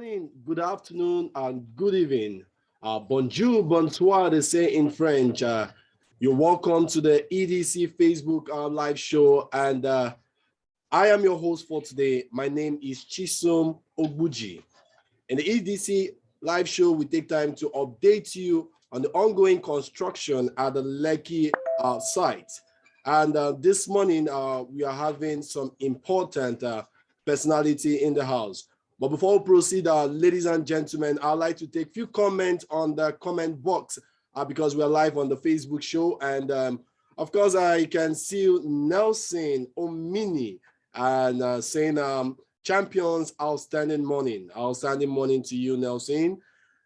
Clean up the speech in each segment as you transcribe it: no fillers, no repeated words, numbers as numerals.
morning, good afternoon, and good evening. Bonjour, bonsoir, they say in French. You're welcome to the EDC Facebook live show, and I am your host for today. My name is Chisom Ogbuji. In the EDC live show, we take time to update you on the ongoing construction at the Lekki site. And this morning, we are having some important personality in the house. But before we proceed, ladies and gentlemen, I'd like to take a few comments on the comment box because we are live on the Facebook show. And of course, I can see Nelson Omini and saying, champions, outstanding morning. Outstanding morning to you, Nelson.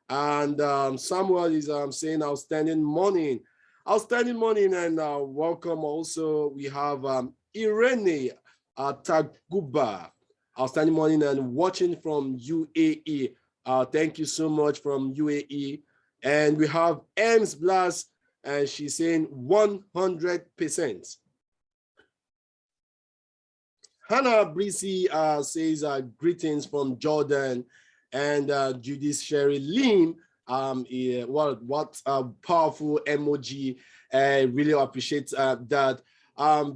And Samuel is saying outstanding morning. Outstanding morning and welcome also. We have Irene Taguba. Outstanding morning and watching from UAE. Thank you so much from UAE. And we have Ems Blas, and she's saying 100%. Hannah Brisi says greetings from Jordan, and Judith Sherry Lim. What a powerful emoji. Really appreciate that.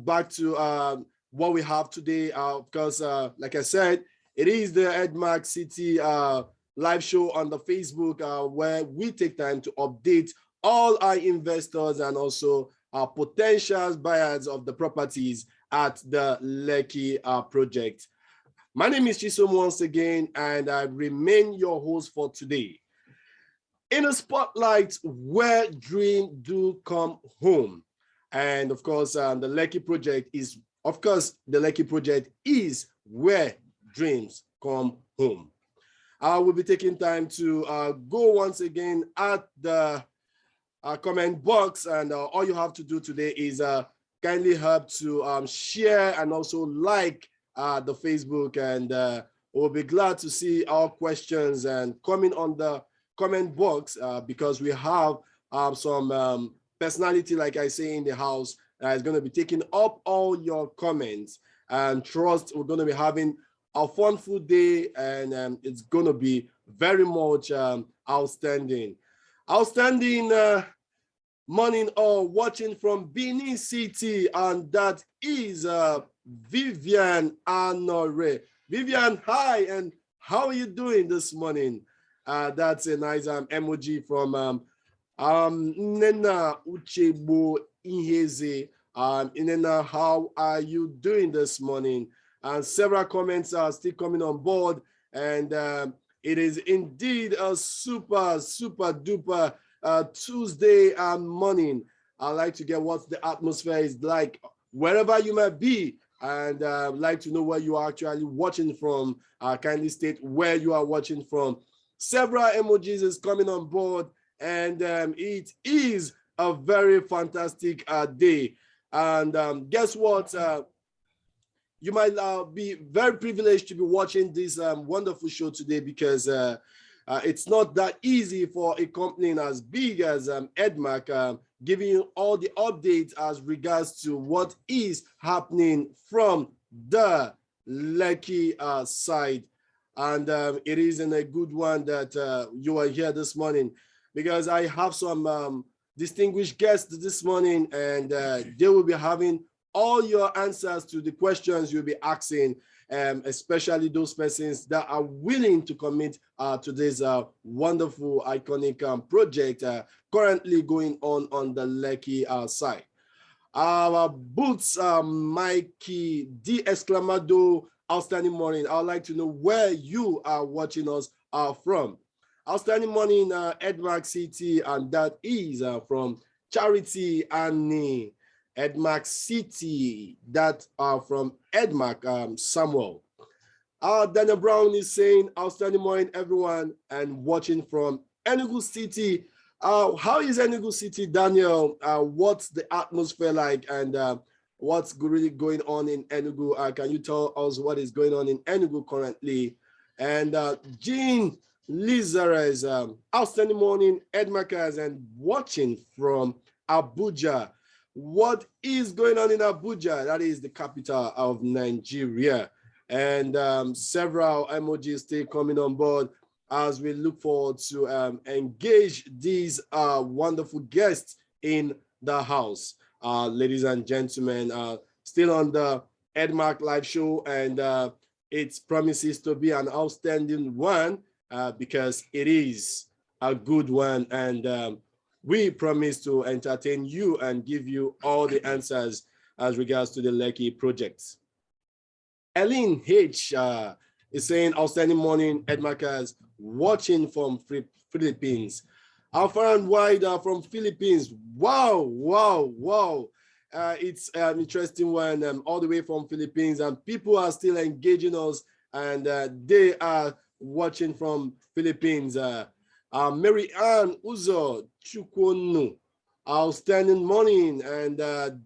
Back to what we have today, because like I said, it is the Edmark City live show on the Facebook where we take time to update all our investors and also our potential buyers of the properties at the Lekki project. My name is Chisom once again, and I remain your host for today. In a spotlight where dreams do come home. And of course, the Lekki project is, where dreams come home. I will be taking time to go once again at the comment box, and all you have to do today is kindly help to share and also like the Facebook, and we'll be glad to see our questions and comment on the comment box because we have some personality, like I say, in the house is going to be taking up all your comments, and trust we're going to be having a fun food day, and it's going to be very much outstanding. Outstanding morning or watching from Benin City, and that is Vivian Anore. Vivian, hi, and how are you doing this morning? That's a nice emoji from Nena Uchebo Iheze. Nena, how are you doing this morning? And several comments are still coming on board, and it is indeed a super duper Tuesday morning. I'd like to get what the atmosphere is like wherever you might be, and like to know where you are actually watching from. Kindly state where you are watching from. Several emojis is coming on board, and it is a very fantastic day. And guess what? You might be very privileged to be watching this wonderful show today, because it's not that easy for a company as big as Edmark giving you all the updates as regards to what is happening from the Lekki side. And it isn't a good one that you are here this morning, because I have some distinguished guests this morning, and they will be having all your answers to the questions you'll be asking, especially those persons that are willing to commit to this wonderful, iconic project currently going on the Lekki side. Our boots, Mikey D. Exclamado, outstanding morning. I'd like to know where you are watching us from. Outstanding morning, Edmark City, and that is from Charity Anih. Edmark City, that are from Edmark, Samuel. Daniel Brown is saying, outstanding morning, everyone, and watching from Enugu City. How is Enugu City, Daniel? What's the atmosphere like, and what's really going on in Enugu? Can you tell us what is going on in Enugu currently? And Jean Lizares, outstanding morning, Edmarkers, and watching from Abuja. What is going on in Abuja? That is the capital of Nigeria. And several emojis still coming on board. as we look forward to engage these wonderful guests in the house. Ladies and gentlemen, still on the Edmark live show, and it promises to be an outstanding one because it is a good one, and we promise to entertain you and give you all the answers as regards to the Lekki projects. Ellen H is saying, outstanding morning, Edmarkers, watching from Philippines. Far and wide from Philippines. Wow, wow, wow. It's an interesting one, all the way from Philippines, and people are still engaging us, and they are watching from Philippines. Mary Ann Uzo Chukwonu, outstanding morning, and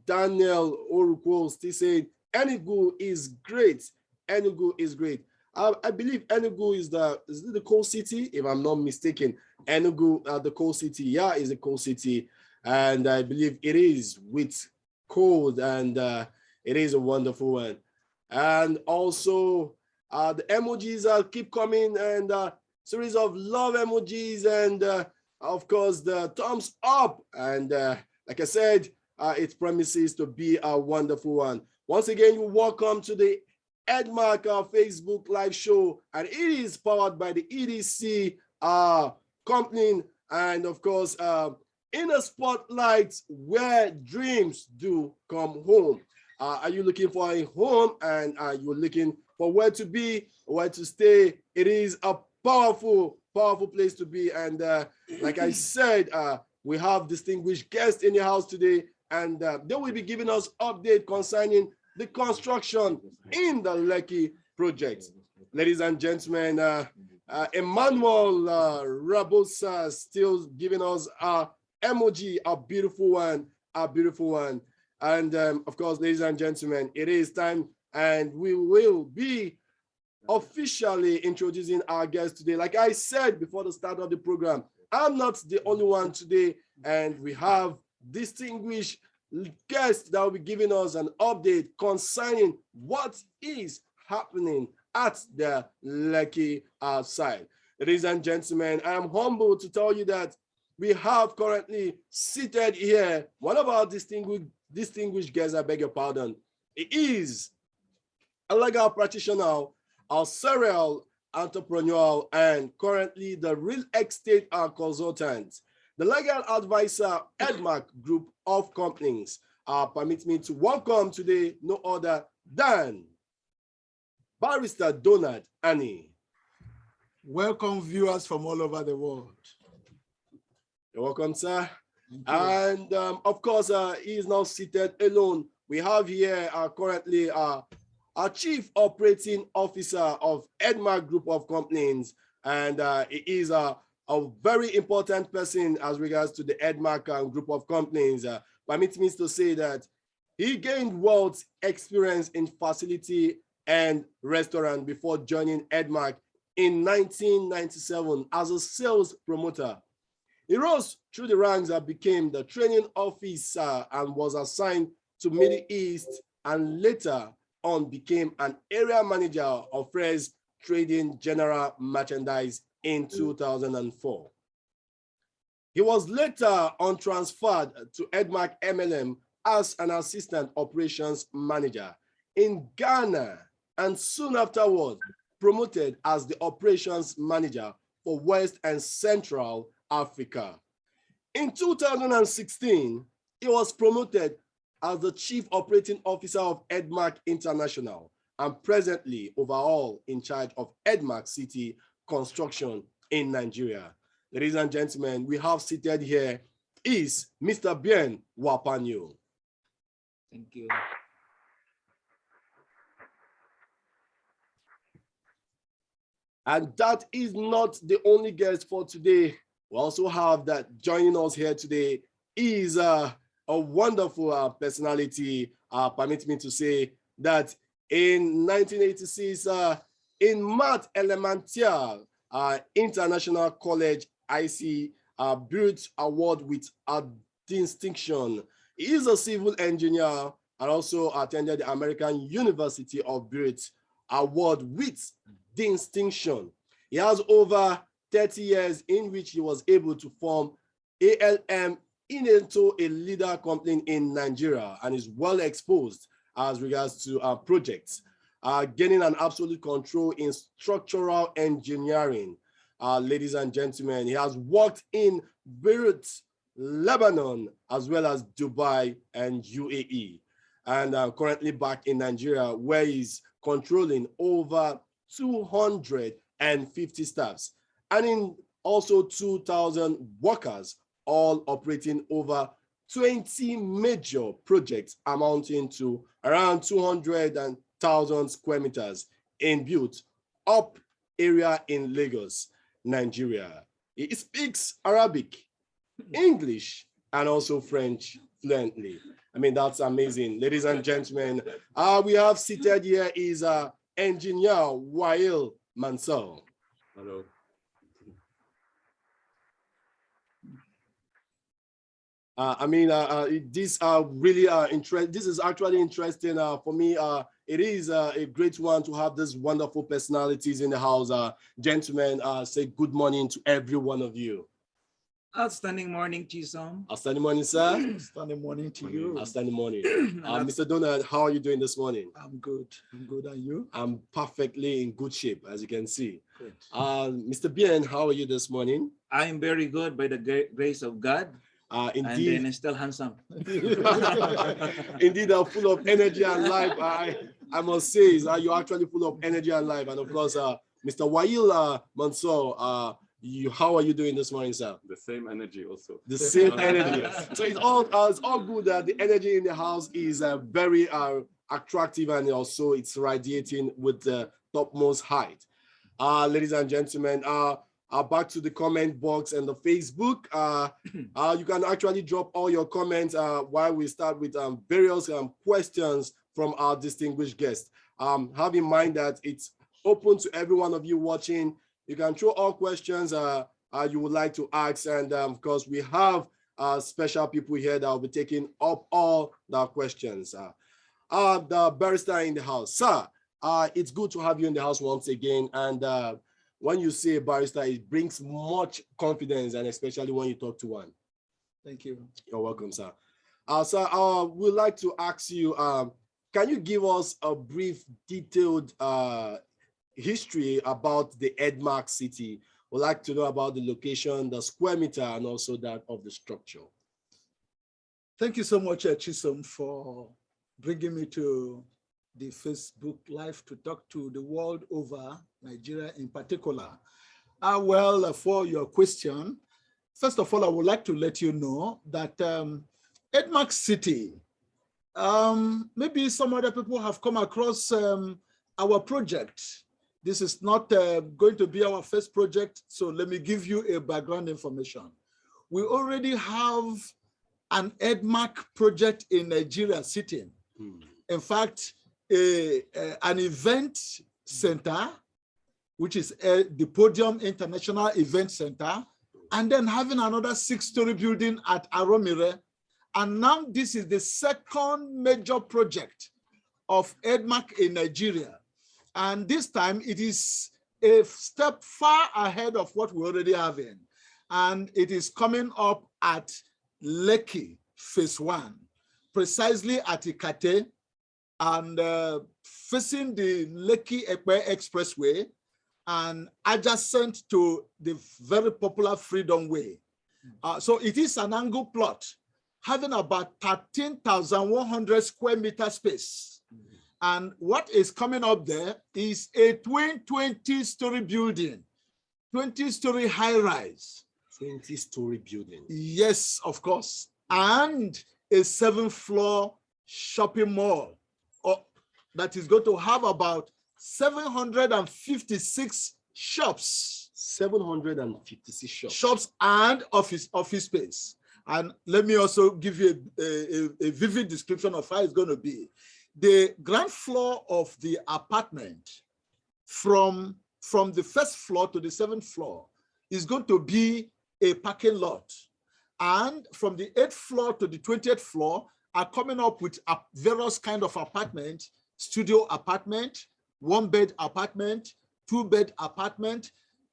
Daniel Oruko still saying, Enugu is great. Enugu is great. I believe Enugu is the coal city, if I'm not mistaken. Enugu, the coal city, yeah, is a coal city, and I believe it is with cold, and it is a wonderful one. And also, the emojis keep coming, and series of love emojis, and of course the thumbs up. And like I said, it promises to be a wonderful one. Once again, you're welcome to the Edmark Facebook live show, and it is powered by the EDC company, and of course, in a spotlight where dreams do come home. Are you looking for a home, and are you looking for where to be, where to stay? It is a powerful, powerful place to be. And like I said, we have distinguished guests in the house today, and they will be giving us update concerning the construction in the Lekki project. Ladies and gentlemen, Emmanuel Rabosa still giving us a emoji, a beautiful one, a beautiful one. And of course, ladies and gentlemen, it is time, and we will be officially introducing our guest today. Like I said before the start of the program, I'm not the only one today, and we have distinguished guests that will be giving us an update concerning what is happening at the Lekki side. Ladies and gentlemen, I am humbled to tell you that we have currently seated here one of our distinguished guests, I beg your pardon. It is a legal practitioner, a serial entrepreneur, and currently the real estate consultant. The legal advisor, Edmark Group of Companies. Permit me to welcome today no other than Barrister Donald Anih. Welcome viewers from all over the world. You're welcome, sir. And of course, he is now seated alone. We have here currently our Chief Operating Officer of Edmark Group of Companies, and he is a very important person as regards to the Edmark Group of Companies. Permit me to say that he gained wealth experience in facility and restaurant before joining Edmark in 1997 as a sales promoter. He rose through the ranks and became the training officer and was assigned to Middle East, and later on became an area manager of Fresh Trading General Merchandise in 2004. He was later on transferred to Edmark MLM as an assistant operations manager in Ghana, and soon afterward promoted as the operations manager for West and Central Africa. In 2016, he was promoted as the Chief Operating Officer of Edmark International, and presently overall in charge of Edmark City construction in Nigeria. Ladies and gentlemen, we have seated here is Mr. Bien Wapanio. Thank you. And that is not the only guest for today. We also have that joining us here today is a wonderful personality. Permit me to say that in 1986, in Math Elementary International College, IC Built Award with a distinction. He is a civil engineer and also attended the American University of Built Award with distinction. He has over 30 years in which he was able to form ALM into a leader company in Nigeria and is well exposed as regards to projects, gaining an absolute control in structural engineering. Ladies and gentlemen, he has worked in Beirut, Lebanon, as well as Dubai and UAE, and currently back in Nigeria, where he's controlling over 250 staffs, and in also 2,000 workers, all operating over 20 major projects amounting to around 200,000 square meters in built up area in Lagos, Nigeria. He speaks Arabic, English, and also French fluently. I mean, that's amazing. Ladies and gentlemen, we have seated here is engineer Wael Mansour. Hello. This really interesting. This is actually interesting for me. It is a great one to have these wonderful personalities in the house. Gentlemen, say good morning to every one of you. Outstanding morning, Chisom. Outstanding morning, sir. Outstanding morning to you. Outstanding morning. Mr. Donald, how are you doing this morning? I'm good. I'm good. And you? I'm perfectly in good shape, as you can see. Good. Mr. Bien, how are you this morning? I am very good by the grace of God. Indeed. And then still handsome. Indeed, full of energy and life. I must say, you're actually full of energy and life. And of course, Mr. Wael Mansour, how are you doing this morning, sir? The same energy also. The same energy. So it's all good that the energy in the house is very attractive, and also it's radiating with the topmost height. Ladies and gentlemen, back to the comment box and the Facebook. You can actually drop all your comments while we start with various questions from our distinguished guests. Have in mind that it's open to every one of you watching. You can throw all questions you would like to ask, and of course we have special people here that will be taking up all the questions. The barrister in the house, sir. It's good to have you in the house once again, and when you say barrister, it brings much confidence, and especially when you talk to one. Thank you. You're welcome, sir. Sir, we'd like to ask you, can you give us a brief, detailed history about the Edmark City? We'd like to know about the location, the square meter, and also that of the structure. Thank you so much, Chisom, for bringing me to the Facebook Live to talk to the world over, Nigeria in particular. Well, for your question, first of all, I would like to let you know that Edmark City, maybe some other people have come across our project. This is not going to be our first project, so let me give you a background information. We already have an Edmark project in Nigeria sitting. In fact, an event center, which is the Podium International Event Center, and then having another 6-story building at Aromire. And now this is the second major project of Edmark in Nigeria. And this time it is a step far ahead of what we already have in. And it is coming up at Lekki, phase 1, precisely at Ikate, and facing the Lekki-Ekpe Expressway and adjacent to the very popular Freedom Way. So it is an angle plot having about 13,100 square meter space. And what is coming up there is a twin 20-story building, 20-story high-rise. 20-story building. Yes, of course. And a 7th-floor shopping mall that is going to have about 756 shops. 756 shops. Shops and office space. And let me also give you a vivid description of how it's going to be. The ground floor of the apartment from the 1st floor to the 7th floor is going to be a parking lot. And from the 8th floor to the 20th floor are coming up with various kind of apartment, studio apartment, 1-bed apartment, 2-bed apartment,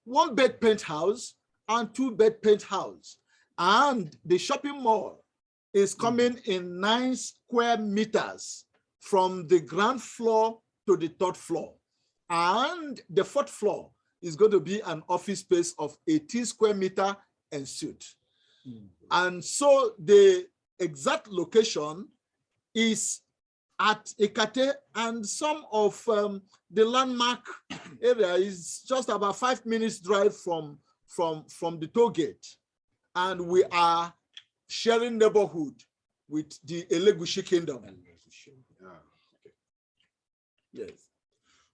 1-bed penthouse and 2-bed penthouse. And the shopping mall is coming in 9 square meters from the ground floor to the 3rd floor. And the 4th floor is going to be an office space of 18 square meter and suite. And so the exact location is at Ekate, and some of the landmark area is just about 5 minutes drive from the toll gate. And we are sharing neighborhood with the Elegushi Kingdom. Yes.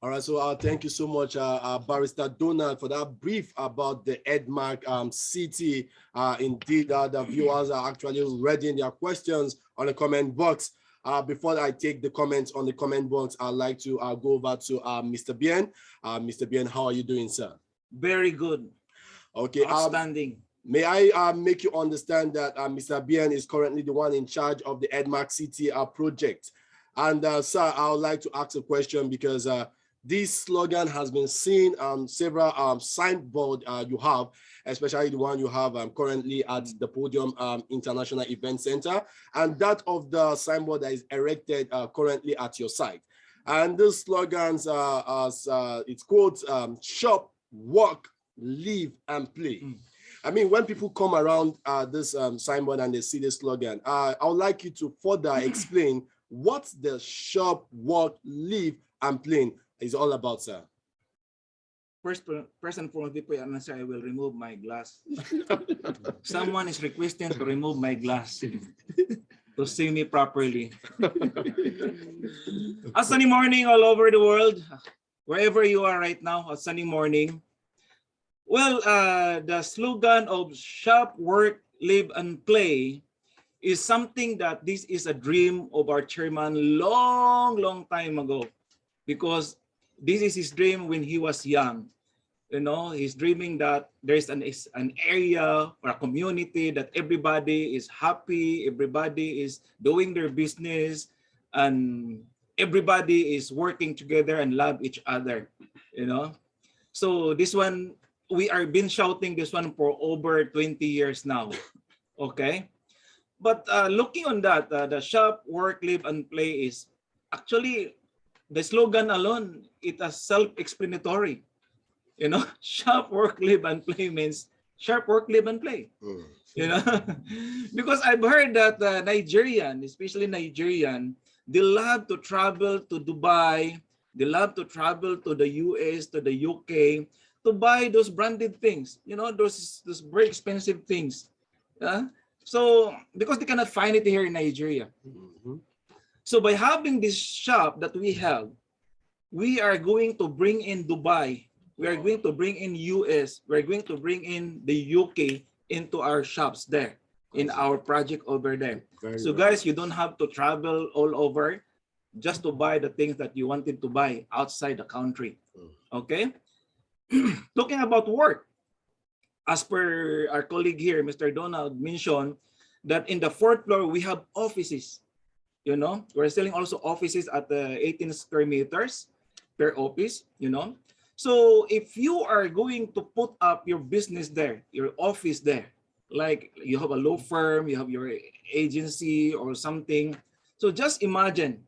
All right, so thank you so much, Barrister Donald, for that brief about the Edmark City. Indeed, the viewers are actually readying their questions on the comment box. Before I take the comments on the comment box, I'd like to go over to Mr. Bien. Mr. Bien, how are you doing, sir? Very good. Okay. Outstanding. May I make you understand that Mr. Bien is currently the one in charge of the Edmark City project. And sir, I would like to ask a question because this slogan has been seen on several signboard you have, especially the one you have currently at the Podium International Event Center, and that of the signboard that is erected currently at your site. And these slogans, it quotes, shop, work, live, and play. I mean, when people come around this signboard and they see this slogan, I would like you to further explain what the shop, work, live, and play is all about, sir. First and foremost, before I answer, I will remove my glass. Someone is requesting to remove my glass to see me properly. A sunny morning all over the world, wherever you are right now, a sunny morning. Well, the slogan of shop, work, live, and play is something that this is a dream of our chairman long time ago, because this is his dream when he was young. You know, he's dreaming that there's an area or a community that everybody is happy, everybody is doing their business, and everybody is working together and love each other, you know. So this one, we are been shouting this one for over 20 years now, okay? But looking on that, the shop, work, live, and play is actually, the slogan alone, it is self-explanatory. You know, shop, work, live, and play means sharp work, live, and play. You know, because I've heard that Nigerian, especially Nigerian, they love to travel to Dubai, they love to travel to the US, to the UK, to buy those branded things, you know, those very expensive things. So, because they cannot find it here in Nigeria. So by having this shop that we have, we are going to bring in Dubai, we are going to bring in US, we're going to bring in the UK into our shops there, in our project over there. So guys, you don't have to travel all over just to buy the things that you wanted to buy outside the country, okay? Talking about work, as per our colleague here, Mr. Donald mentioned that in the 4th floor, we have offices. You know, we're selling also offices at 18 square meters per office, you know. So if you are going to put up your business there, your office there, like you have a law firm, you have your agency or something. So just imagine,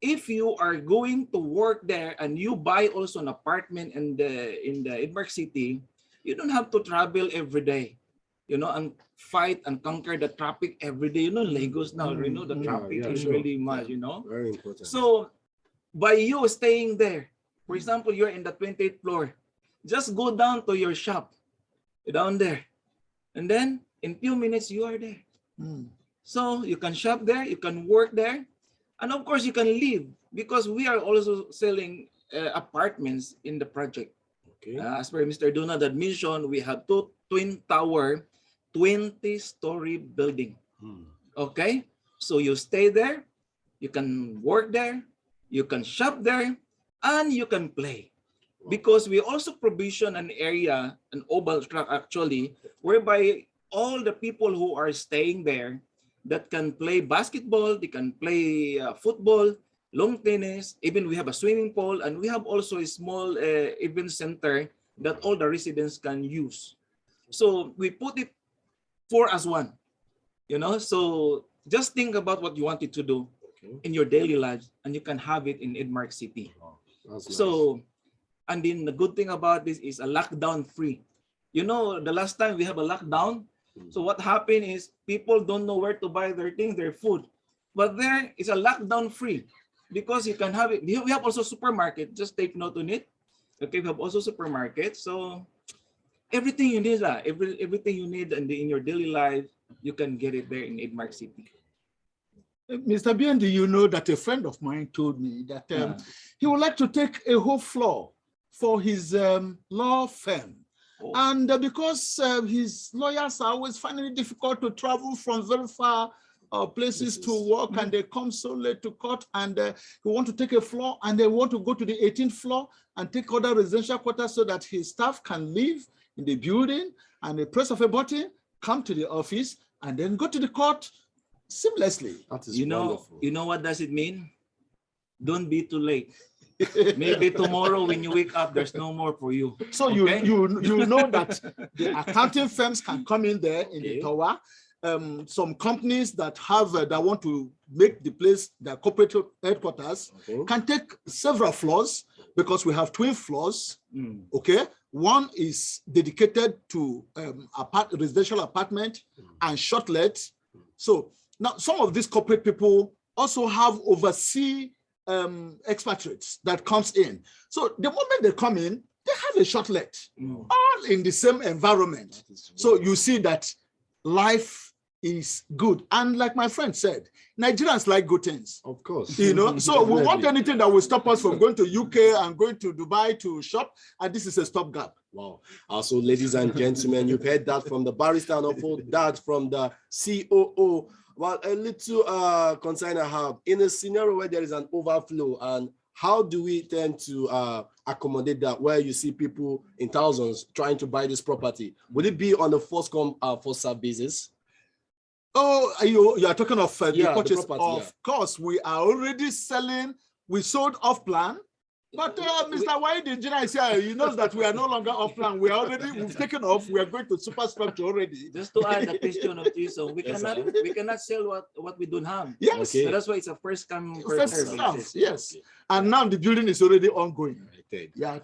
if you are going to work there and you buy also an apartment in the Edmark City, you don't have to travel every day, you know, and fight and conquer the traffic every day. You know, Lagos now, you know, the traffic is really much, you know. Very important. So by you staying there, for example, you're in the 28th floor, just go down to your shop, down there, and then in few minutes you are there. So you can shop there, you can work there, and of course you can live, because we are also selling apartments in the project. Okay. As per Mr. Donald had mentioned, we have 2 twin tower, 20-story building. Okay, so you stay there, you can work there, you can shop there, and you can play. Because we also provision an area, an oval track actually, whereby all the people who are staying there that can play basketball, they can play football, long tennis, even we have a swimming pool, and we have also a small event center that all the residents can use. So we put it 4 as 1, you know, so just think about what you wanted to do in your daily lives and you can have it in Edmark City. That's So, and then the good thing about this is a lockdown free. You know, the last time we have a lockdown, so what happened is people don't know where to buy their things, their food. But there is a lockdown free because you can have it. We have also supermarket. Just take note on it. Okay, we have also supermarket. So everything you need, everything you need in your daily life, you can get it there in Edmark City. Mr. Bien, do you know that a friend of mine told me that he would like to take a whole floor for his law firm. Oh. And because his lawyers are always finding it difficult to travel from very far places to work, and they come so late to court, and they want to take a floor, and they want to go to the 18th floor and take other residential quarters so that his staff can live in the building and the press of a button, come to the office, and then go to the court seamlessly. That is wonderful. You know what does it mean? Don't be too late. Maybe tomorrow when you wake up, there's no more for you. So okay? you know that the accounting firms can come in there in the tower. Some companies that have that want to make the place their corporate headquarters can take several floors because we have twin floors. Okay, one is dedicated to residential apartment and shortlet. So now some of these corporate people also have overseas expatriates that comes in. So the moment they come in, they have a shortlet, all in the same environment. So you see that life is good. And like my friend said, Nigerians like good things. Of course. You know, so we want anything that will stop us from going to UK and going to Dubai to shop, and this is a stopgap. Wow. Also, ladies and gentlemen, you've heard that from the barrister and also that from the COO. Well, a little concern I have in a scenario where there is an overflow, and how do we tend to accommodate that where you see people in thousands trying to buy this property? Would it be on a first come, first serve basis? Oh, you are talking of the purchase. The property, of course, we are already selling. We sold off plan. But Mr. Wael, the engineer is here. He knows that we are no longer off plan. We've taken off. We are going to superstructure already. Just to add the question of Chisom, we cannot sell what we don't have. Yes. So that's why it's a first come, first serve. Yes. And now the building is already ongoing. Yeah.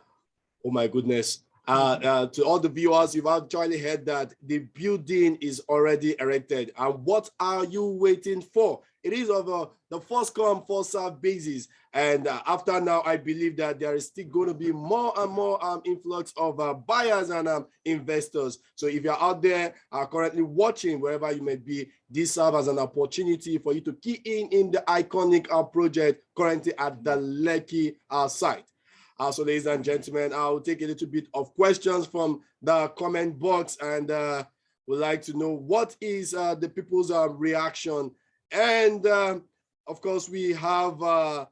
Oh my goodness. To all the viewers, you've actually heard that the building is already erected. And what are you waiting for? It is of the first come, first serve basis. And after now, I believe that there is still going to be more and more influx of buyers and investors. So if you're out there currently watching, wherever you may be, this serves as an opportunity for you to key in the iconic project currently at the Lekki site. So ladies and gentlemen, I'll take a little bit of questions from the comment box, and would like to know what is the people's reaction. And of course, we have a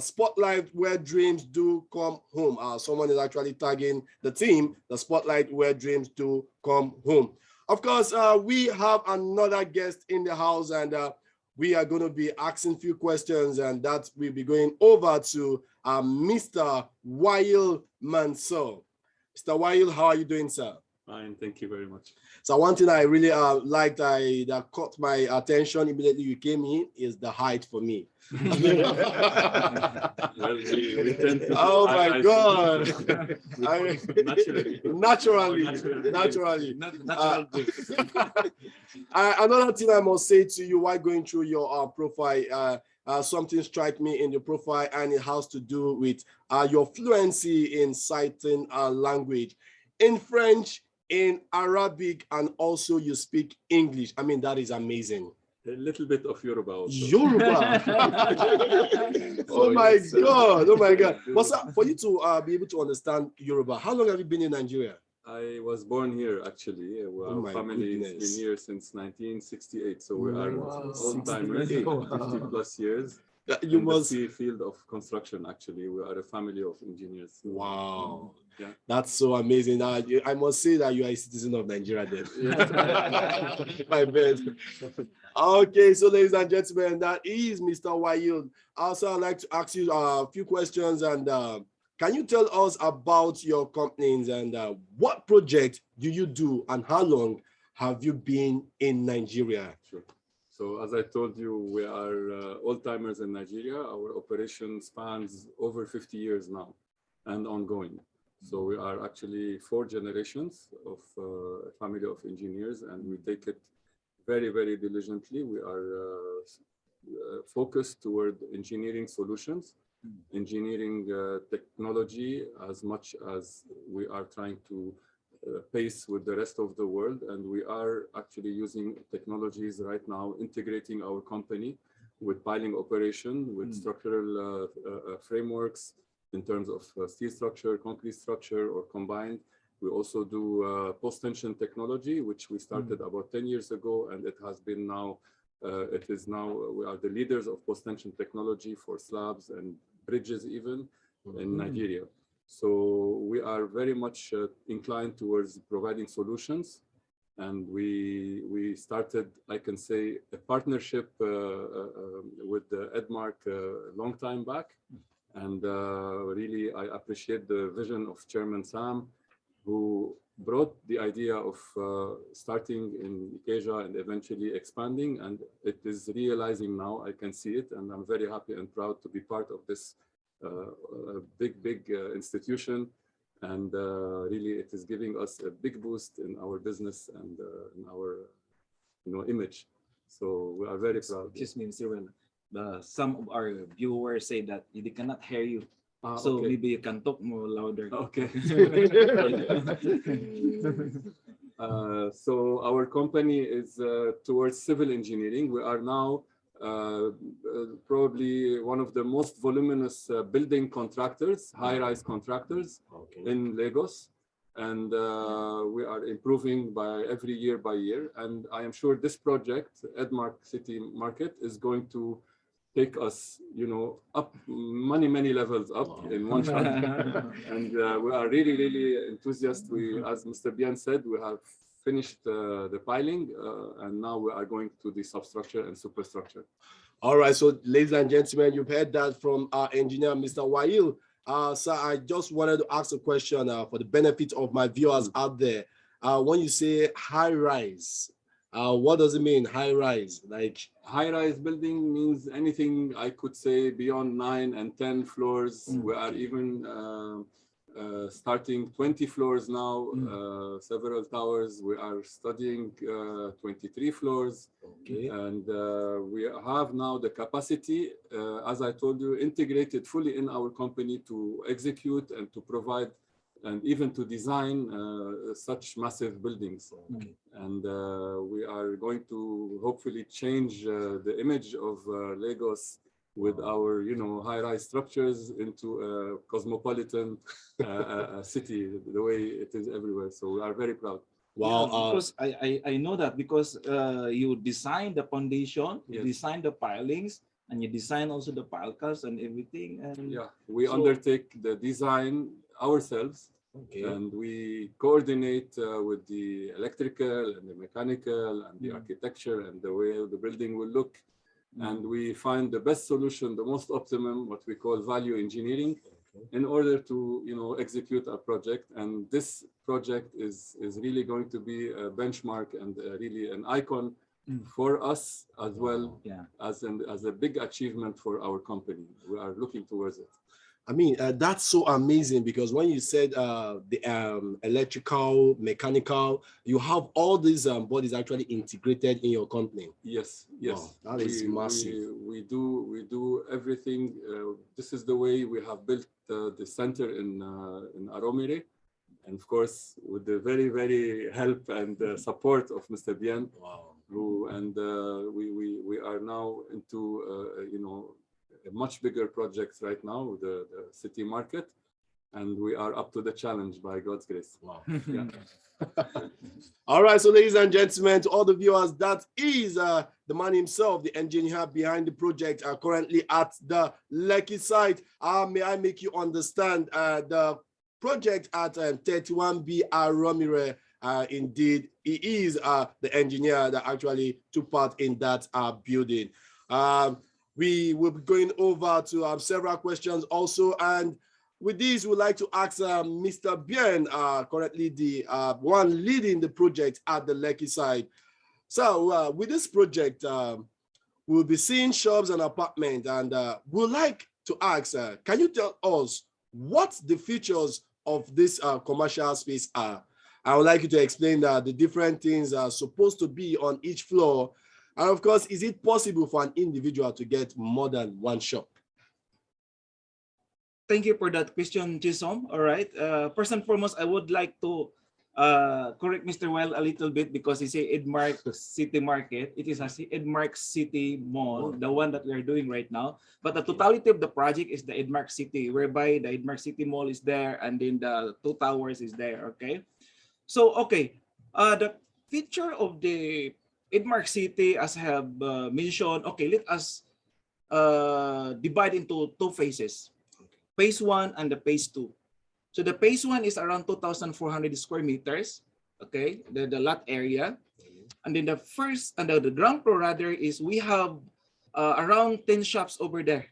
spotlight where dreams do come home. Someone is actually tagging the team, the spotlight where dreams do come home. Of course, we have another guest in the house, and we are going to be asking a few questions, and that will be going over to Mr. Wael Mansour. Mr. Wael, how are you doing, sir? Fine, thank you very much. So one thing I really liked that caught my attention immediately you came in is the height for me. Well, we tend to, oh my God! Naturally. Another thing I must say to you while going through your profile, something struck me in your profile, and it has to do with your fluency in certain language, in French, in Arabic, and also you speak English. I mean, that is amazing. A little bit of Yoruba also. Yoruba. Oh my God. Oh my God. But sir, for you to be able to understand Yoruba, how long have you been in Nigeria? I was born here, actually. Our family has been here since 1968, so we are old timers, 50 plus years. You must see field of construction. Actually, we are a family of engineers. Wow. Yeah. That's so amazing. I must say that you are a citizen of Nigeria then. My bad. Okay, so ladies and gentlemen, that is Mr. Wael. Also, I'd like to ask you a few questions, and can you tell us about your companies and what project do you do and how long have you been in Nigeria? Sure. So as I told you, we are old-timers in Nigeria. Our operation spans over 50 years now and ongoing. So we are actually 4 generations of a family of engineers, and we take it very, very diligently. We are focused toward engineering solutions, engineering technology, as much as we are trying to pace with the rest of the world. And we are actually using technologies right now, integrating our company with piling operation, with structural frameworks in terms of steel structure, concrete structure, or combined. We also do post-tension technology, which we started about 10 years ago, and it has been now, we are the leaders of post-tension technology for slabs and bridges even in Nigeria. So we are very much inclined towards providing solutions. And we started, I can say, a partnership with Edmark a long time back. And really, I appreciate the vision of Chairman Sam, who brought the idea of starting in Ikeja and eventually expanding. And it is realizing now, I can see it. And I'm very happy and proud to be part of this big institution. And really, it is giving us a big boost in our business and in our image. So we are very proud. Excuse me, Mr. Wael. Some of our viewers say that they cannot hear you. So okay. maybe you can talk more louder. Okay. So our company is towards civil engineering. We are now probably one of the most voluminous building contractors, high-rise contractors in Lagos. And we are improving by every year by year. And I am sure this project, Edmark City Market, is going to take us, up many levels up in one shot. And we are really enthusiastic. As Mr. Bien said, we have finished the piling, and now we are going to the substructure and superstructure. All right, so ladies and gentlemen, you've heard that from our engineer, Mr. Wael. Sir, I just wanted to ask a question for the benefit of my viewers out there. When you say high rise, what does it mean, high rise? Like high rise building means anything I could say beyond 9 and 10 floors. We are even starting 20 floors now, several towers. We are studying 23 floors. And we have now the capacity, as I told you, integrated fully in our company to execute and to provide and even to design such massive buildings. And we are going to hopefully change the image of Lagos with our, high-rise structures into a cosmopolitan city, the way it is everywhere. So we are very proud. Wow. Yeah, because I know that because you design the foundation, you design the pilings, and you design also the pile cast and everything. And yeah, we undertake the design ourselves. And we coordinate with the electrical and the mechanical and the architecture and the way the building will look. And we find the best solution, the most optimum, what we call value engineering, in order to execute our project. And this project is really going to be a benchmark and really an icon for us as well, as a big achievement for our company. We are looking towards it. I mean, that's so amazing, because when you said the electrical, mechanical, you have all these bodies actually integrated in your company. Yes. Wow, that is massive. We do everything. This is the way we have built the center in Aromire. And of course, with the very help and support of Mr. Bien, we are now into a much bigger project right now, the city market, and we are up to the challenge by God's grace. Wow. Yeah. All right, so ladies and gentlemen, to all the viewers, that is the man himself, the engineer behind the project, currently at the Lekki site. May I make you understand the project at 31B Aromire? Indeed, he is the engineer that actually took part in that building. We will be going over to several questions also, and with this, we'd like to ask Mr. Bien, currently the one leading the project at the Lekki side. So with this project, we'll be seeing shops and apartments, and we'd like to ask, can you tell us what the features of this commercial space are? I would like you to explain the different things are supposed to be on each floor. And of course, is it possible for an individual to get more than one shop? Thank you for that question, Chisom. All right. First and foremost, I would like to correct Mr. Wael a little bit because he said Edmark City Market. It is a Edmark City Mall, the one that we are doing right now. But the totality of the project is the Edmark City, whereby the Edmark City Mall is there and then the 2 towers is there. Okay. So, okay. The feature of the Edmark City, as I have mentioned, okay, let us divide into 2 phases. Phase 1 and the phase 2. So the phase 1 is around 2,400 square meters, okay, the lot area. And then the first, and the ground floor rather is we have around 10 shops over there,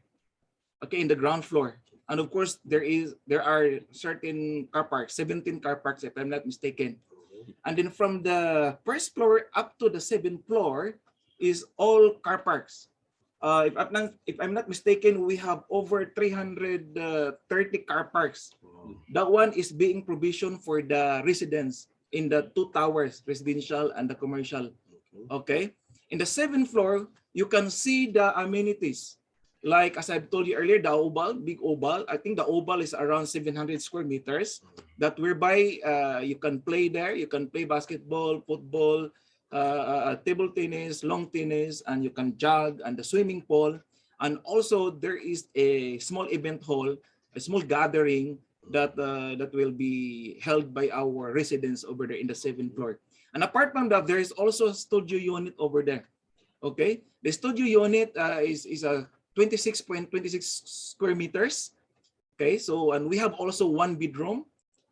okay, in the ground floor. And of course, there are certain car parks, 17 car parks if I'm not mistaken. And then from the first floor up to the 7th floor is all car parks. If I'm not mistaken, we have over 330 car parks. That one is being provisioned for the residents in the 2 towers, residential and the commercial. Okay. In the 7th floor, you can see the amenities. Like as I've told you earlier, the oval, big oval. I think the oval is around 700 square meters. That whereby you can play there. You can play basketball, football, table tennis, long tennis, and you can jog, and the swimming pool. And also there is a small event hall, a small gathering that will be held by our residents over there in the 7th floor. And apart from that, there is also a studio unit over there. Okay, the studio unit is a 26.26 square meters. Okay, so and we have also 1 bedroom.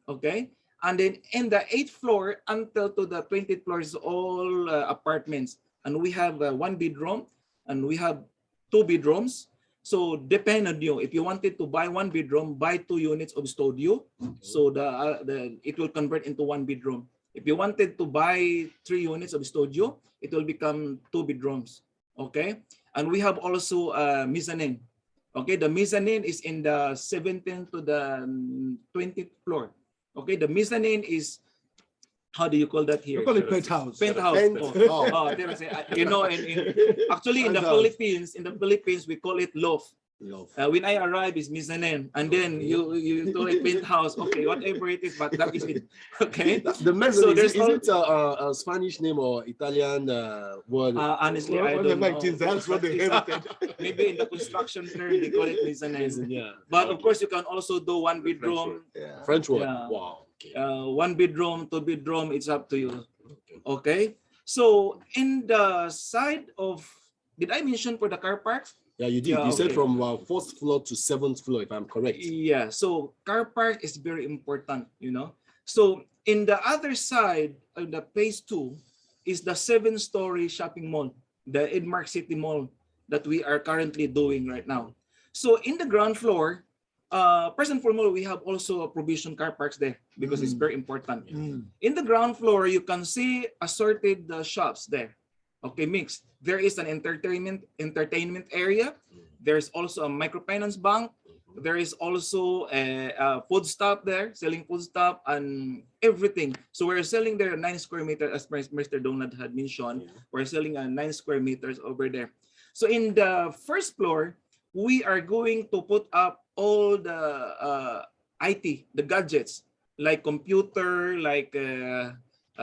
Okay. And then in the 8th floor until to the 20th floor is all apartments. And we have 1 bedroom and we have 2 bedrooms. So depend on you. If you wanted to buy 1 bedroom, buy 2 units of studio. So it will convert into 1 bedroom. If you wanted to buy 3 units of studio, it will become 2 bedrooms. Okay. And we have also mezzanine. Okay. The mezzanine is in the 17th to the 20th floor. Okay, the mezzanine is, how do you call that here? We call it penthouse. Penthouse. You know, actually in the Philippines, we call it loft. When I arrive, it's mezzanine, and then you call it penthouse. Okay, whatever it is, but that is it. Okay. The mezzanine, is it a Spanish name or Italian word? Honestly, I don't know. That's what they inherited. Maybe in the construction term they call it mezzanine. Yeah. But of course, you can also do 1 bedroom. French word. Yeah. Wow. Okay. 1 bedroom, 2 bedroom. It's up to you. Okay. So in the side of, did I mention for the car parks? Yeah, you did. Yeah, you said okay. from 4th floor to 7th floor, if I'm correct. Yeah, so car park is very important, you know. So in the other side of the phase 2 is the 7-story shopping mall, the Edmark City Mall that we are currently doing right now. So in the ground floor, first and foremost, we have also a provision car parks there because it's very important. In the ground floor, you can see assorted shops there. Okay, mixed. There is an entertainment area. There's also a microfinance bank. There is also a food stop there, selling food stop and everything. So we're selling there 9 square meters, as Mr. Donald had mentioned. We're selling 9 square meters over there. So in the first floor, we are going to put up all the IT, the gadgets, like computer, like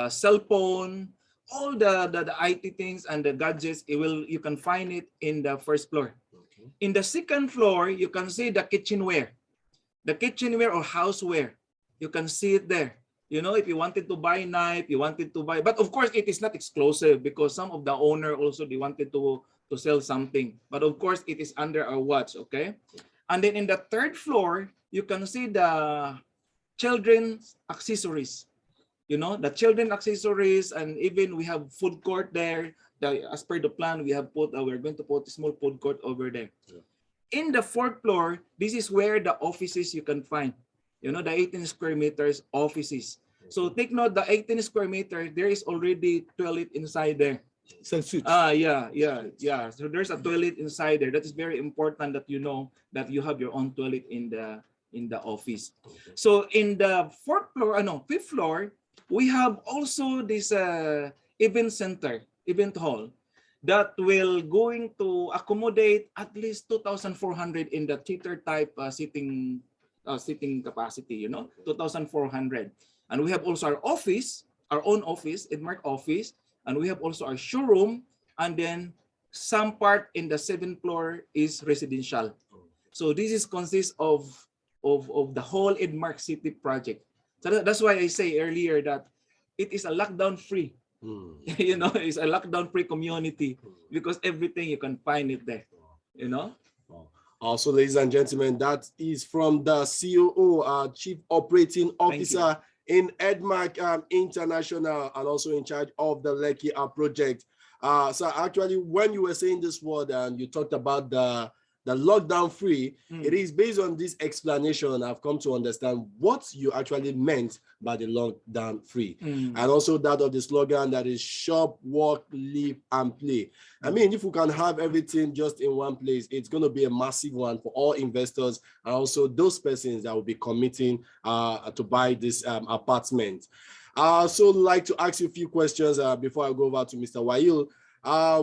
cell phone, all the IT things and the gadgets. You can find it in the first floor. In the second floor, you can see the kitchenware or houseware. You can see it there. You know, if you wanted to buy knife, you wanted to buy, but of course it is not exclusive because some of the owner also they wanted to sell something. But of course it is under our watch. Okay. And then in the third floor, you can see the children's accessories. You know, the children accessories, and even we have food court there. As per the plan, we're going to put a small food court over there. in the fourth floor, this is where the offices you can find. You know, the 18 square meters offices. So take note, the 18 square meter, there is already toilet inside there. Suite. Yeah. So there's a toilet inside there. That is very important that you know that you have your own toilet in the office. So in the fifth floor, we have also this event center, event hall that will going to accommodate at least 2,400 in the theater type sitting capacity, you know, 2,400. And we have also our office, our own office, Edmark office, and we have also our showroom, and then some part in the 7th floor is residential. So this is consists of the whole Edmark City project. So that's why I say earlier that it is a lockdown free. You know, it's a lockdown free community because everything you can find it there. You know. Also, ladies and gentlemen, that is from the COO, Chief Operating Officer in Edmark International, and also in charge of the Lekki project. So actually, when you were saying this word and you talked about the lockdown free, it is based on this explanation I've come to understand what you actually meant by the lockdown free. And also that of the slogan that is shop, work, live, and play. I mean, if we can have everything just in one place, it's going to be a massive one for all investors and also those persons that will be committing to buy this apartment. So I'd like to ask you a few questions before I go over to Mr. Wael.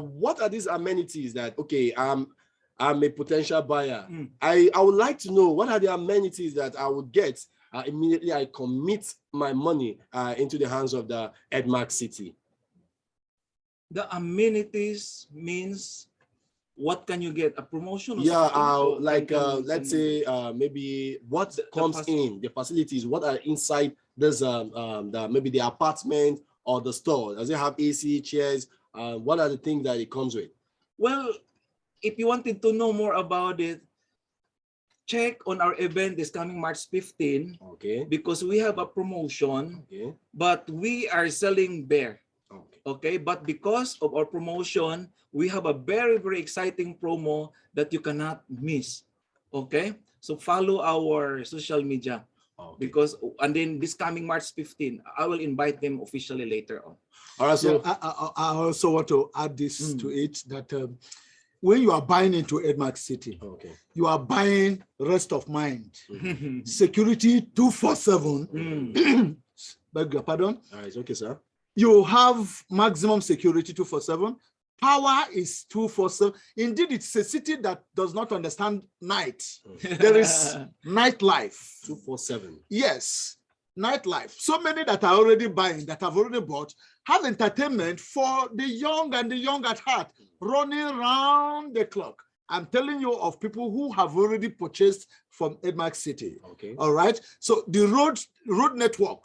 What are these amenities that, okay, I'm a potential buyer. I would like to know what are the amenities that I would get immediately I commit my money into the hands of the Edmark City. The amenities means what can you get? A promotion? Or let's say maybe what comes in, the facilities, what are inside this, maybe the apartment or the store. Does it have AC, chairs? What are the things that it comes with? Well, if you wanted to know more about it, check on our event this coming March 15. Okay. Because we have a promotion, but we are selling beer. Okay. But because of our promotion, we have a very, very exciting promo that you cannot miss. Okay. So follow our social media. Because, and then this coming March 15, I will invite them officially later on. All right. So I also want to add this to it that when you are buying into Edmark City, you are buying rest of mind, security 247. Beg your pardon. All right, it's okay, sir. You have maximum security 247. Power is 247. Indeed, it's a city that does not understand night. There is nightlife. 247. Yes, nightlife. So many that are already buying, that have already bought, have entertainment for the young and the young at heart, running round the clock. I'm telling you of people who have already purchased from Edmark City. All right. So the road network,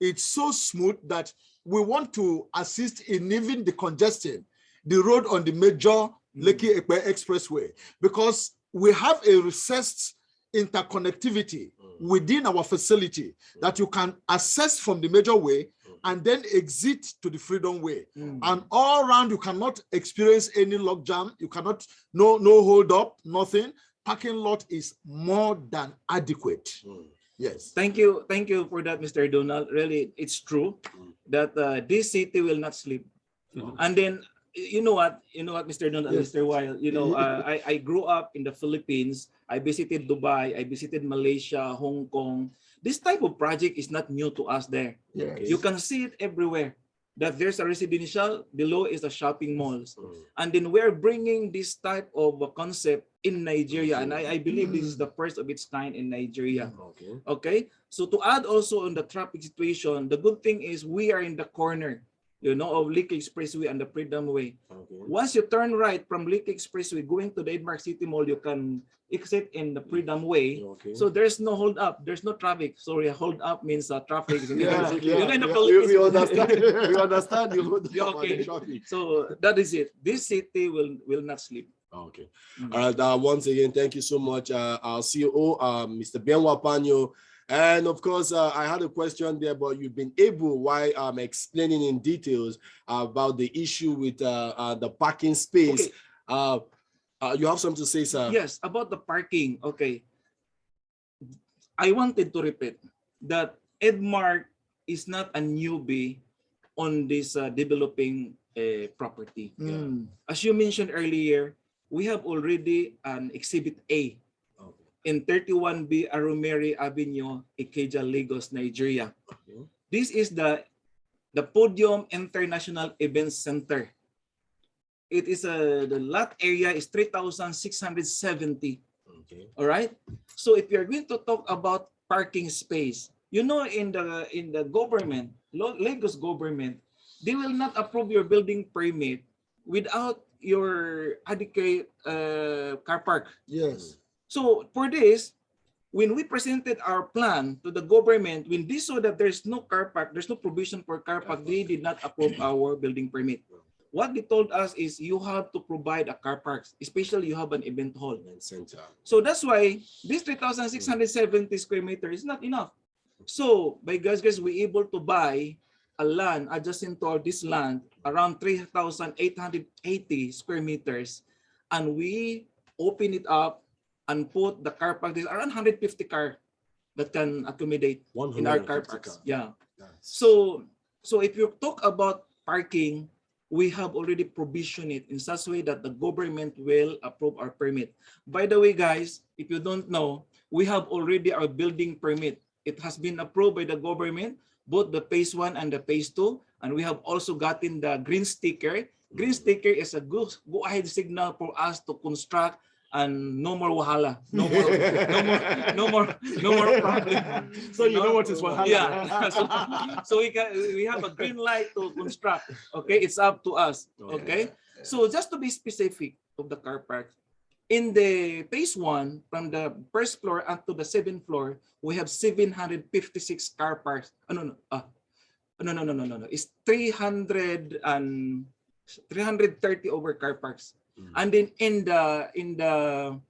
it's so smooth that we want to assist in even the congestion, the road on the major Lekki Expressway, because we have a recessed interconnectivity within our facility that you can access from the major way and then exit to the Freedom Way. And all around, you cannot experience any log jam. You cannot, no hold up, nothing. Parking lot is more than adequate. Yes. Thank you for that, Mr. Donald. Really, it's true that this city will not sleep. And then, you know what, Mr. Donald and Mr. Wael, you know, I grew up in the Philippines. I visited Dubai. I visited Malaysia, Hong Kong. This type of project is not new to us there. You can see it everywhere. That there's a residential, below is the shopping malls. And then we're bringing this type of concept in Nigeria. And I believe this is the first of its kind in Nigeria. Okay. So to add also on the traffic situation, the good thing is we are in the corner, you know, of Lekki Expressway and the Freedom Way. Once you turn right from Lekki Expressway going to the Edmark City Mall, you can exit in the Freedom Way. So there's no hold up, there's no traffic. Sorry, hold up means traffic. We understand. We understand you. Okay. So that is it. This city will not sleep. Okay. All right. Once again, thank you so much, our CEO, Mr. Wapanio. And of course, I had a question there, but you've been able, while I'm explaining in details about the issue with the parking space. You have something to say, sir? Yes, about the parking. Okay. I wanted to repeat that Edmark is not a newbie on this developing property. As you mentioned earlier, we have already an Exhibit A in 31B Arumeri Avenue, Ikeja, Lagos, Nigeria. This is the Podium International Event Center. It is the lot area is 3,670. All right. So if you're going to talk about parking space, you know, in the government, Lagos government, they will not approve your building permit without your adequate car park. Yes. So for this, when we presented our plan to the government, when they saw that there's no car park, there's no provision for car park, they did not approve our building permit. What they told us is you have to provide a car park, especially you have an event hall. So that's why this 3,670 square meters is not enough. So by God's grace, we're able to buy a land adjacent to this land around 3,880 square meters, and we open it up and put the car park. There's around 150 car that can accommodate in our car parks. Yeah. So if you talk about parking, we have already provisioned it in such a way that the government will approve our permit. By the way, guys, if you don't know, we have already our building permit. It has been approved by the government, both the phase 1 and the phase 2, and we have also gotten the green sticker. Green sticker is a go ahead signal for us to construct, and no more wahala, no more problem. So you know what is wahala? Yeah. So we have a green light to construct. Okay, it's up to us. Okay. So just to be specific of the car park, in the phase 1, from the first floor up to the 7th floor, we have 756 car parks. No. It's 330 over car parks. And then in the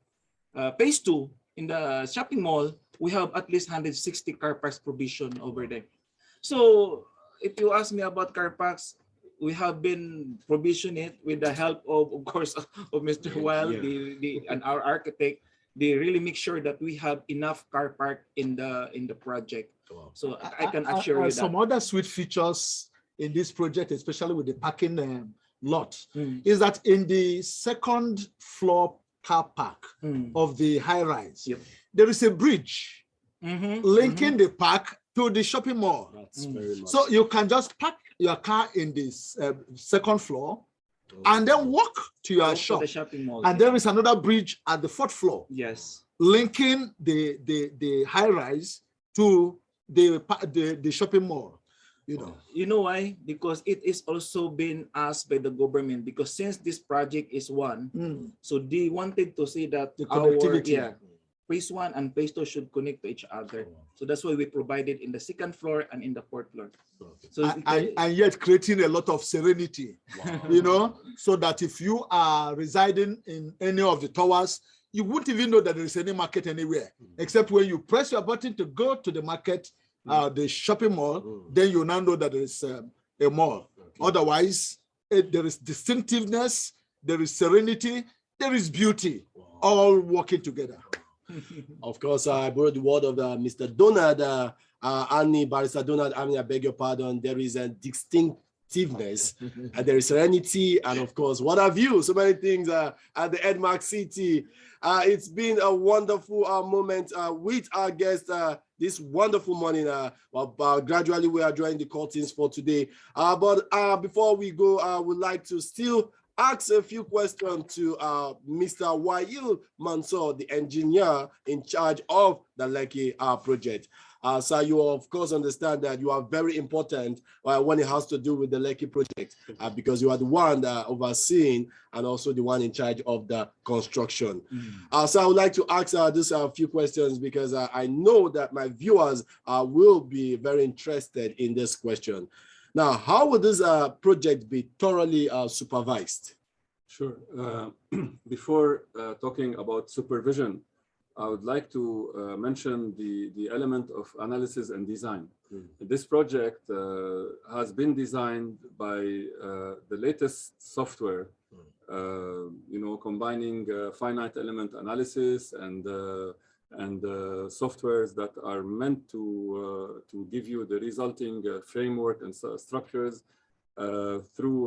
phase 2, in the shopping mall, we have at least 160 car parks provision over there. So if you ask me about car parks, we have been provision it with the help of course, of Mr. Wael, and our architect. They really make sure that we have enough car park in the project. So I can assure you that. Some other sweet features in this project, especially with the parking lot, is that in the 2nd floor car park of the high rise, there is a bridge linking the park to the shopping mall. That's very much. So you can just park your car in this 2nd floor and then walk to your shop. The shopping mall. And there is another bridge at the 4th floor. Yes. Linking the high rise to the shopping mall. You know why? Because it is also been asked by the government, because since this project is one, so they wanted to say that the connectivity. Phase 1 and phase 2 should connect to each other. So that's why we provided in the 2nd floor and in the 4th floor. So and yet creating a lot of serenity, so that if you are residing in any of the towers, you wouldn't even know that there is any market anywhere, except when you press your button to go to the market, the shopping mall, then you now know that there is a mall. Otherwise, there is distinctiveness, there is serenity, there is beauty, all working together. Of course, I borrowed the word of Mr. Donald, Anih, Barrister Donald Anih, I beg your pardon. There is a distinctiveness, and there is serenity, and of course, what have you? So many things at the Edmark City. It's been a wonderful moment with our guest this wonderful morning. Gradually, we are drawing the curtains for today. But before we go, I would like to still ask a few questions to Mr. Wael Mansour, the engineer in charge of the Lekki project. So you of course understand that you are very important when it has to do with the Lekki project, because you are the one overseeing and also the one in charge of the construction. So I would like to ask just a few questions, because I know that my viewers will be very interested in this question. Now, how would this project be thoroughly supervised? Sure. Before talking about supervision, I would like to mention the element of analysis and design. This project has been designed by the latest software combining finite element analysis and softwares that are meant to give you the resulting framework and structures through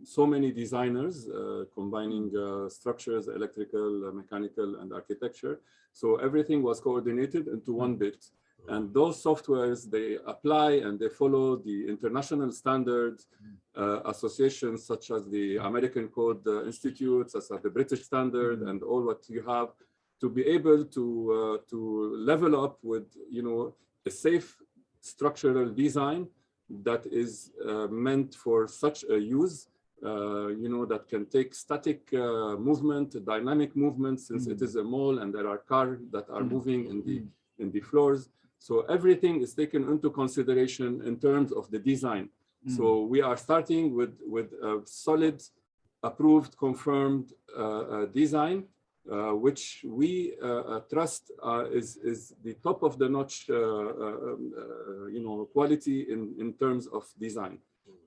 so many designers, combining structures, electrical, mechanical, and architecture. So everything was coordinated into one bit. And those softwares, they apply and they follow the international standards, associations such as the American Code Institute, such as the British Standard, and all what you have to be able to level up with, a safe structural design that is meant for such a use, that can take static movement, dynamic movement, since it is a mall and there are cars that are moving in the floors. So everything is taken into consideration in terms of the design. So we are starting with a solid, approved, confirmed design, which we trust is the top of the notch, quality in terms of design.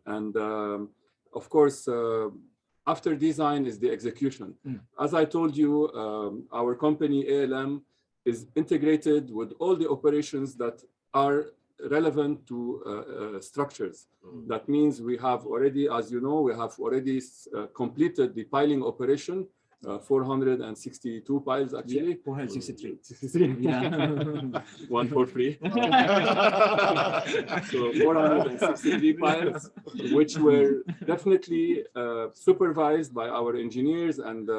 And of course, after design is the execution. As I told you, our company ALM is integrated with all the operations that are relevant to structures. That means we have already, as you know, we have already completed the piling operation, 462 piles actually. Yeah, 463. One for free. So 463 piles, which were definitely supervised by our engineers and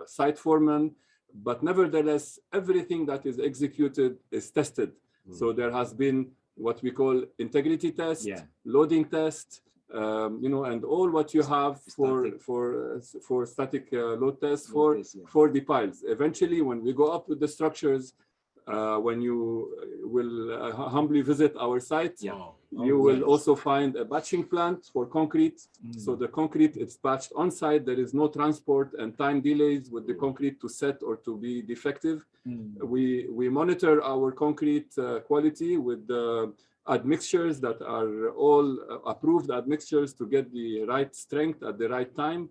site foremen. But nevertheless, everything that is executed is tested. So there has been what we call integrity test, loading test, and all what you have for static load test for the piles. Eventually, when we go up with the structures, when you will humbly visit our site, you will also find a batching plant for concrete. So the concrete is batched on site. There is no transport and time delays with the concrete to set or to be defective. We monitor our concrete quality with admixtures that are all approved admixtures to get the right strength at the right time.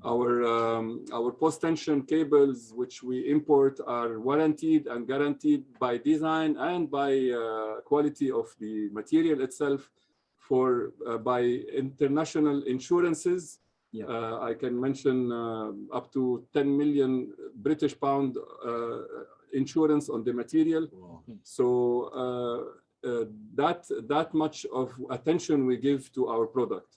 Our post-tension cables, which we import, are warranted and guaranteed by design and by quality of the material itself by international insurances. I can mention up to 10 million British pound insurance on the material. So that much of attention we give to our product.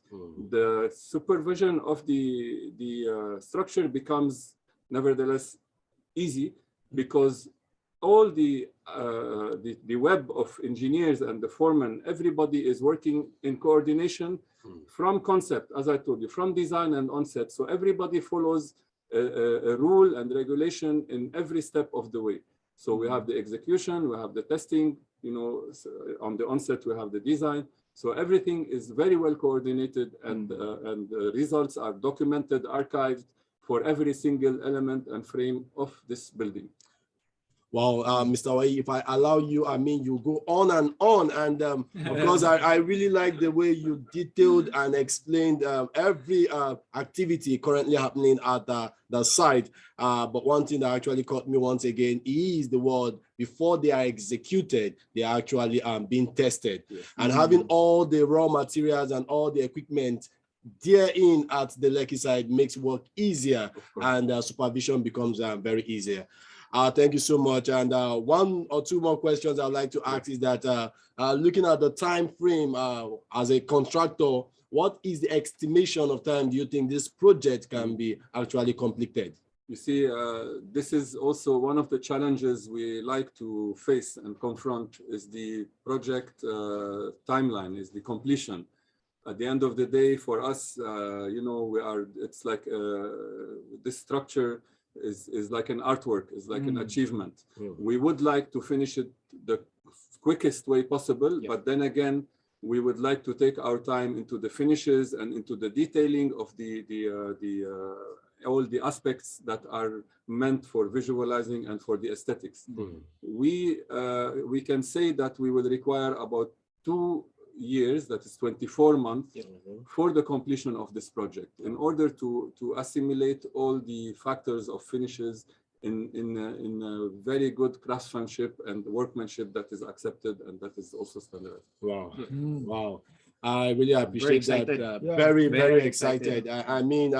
The supervision of the structure becomes nevertheless easy, because all the web of engineers and the foremen, everybody is working in coordination from concept, as I told you, from design and onset. So everybody follows a rule and regulation in every step of the way. So we have the execution, we have the testing, on the onset we have the design. So everything is very well coordinated, and the results are documented, archived for every single element and frame of this building. Wow, Mr. Wael, if I allow you, you go on, and of course, I really like the way you detailed and explained every activity currently happening at the site. But one thing that actually caught me once again is the word, before they are executed, they are actually being tested. And having all the raw materials and all the equipment therein at the Lekki side makes work easier, and supervision becomes very easier. Thank you so much. And one or two more questions I'd like to ask is that looking at the time frame as a contractor, what is the estimation of time do you think this project can be actually completed? You see, this is also one of the challenges we like to face and confront, is the project timeline, is the completion. At the end of the day, for us, it's like this structure is like an artwork, is like an achievement. We would like to finish it the quickest way possible, but then again, we would like to take our time into the finishes and into the detailing of all the aspects that are meant for visualizing and for the aesthetics. We can say that we will require about 2 years, that is 24 months, for the completion of this project, in order to assimilate all the factors of finishes in a very good craftsmanship and workmanship that is accepted and that is also standardized. Wow. Wow. I really appreciate that. Yeah. Very, very Very excited. I mean,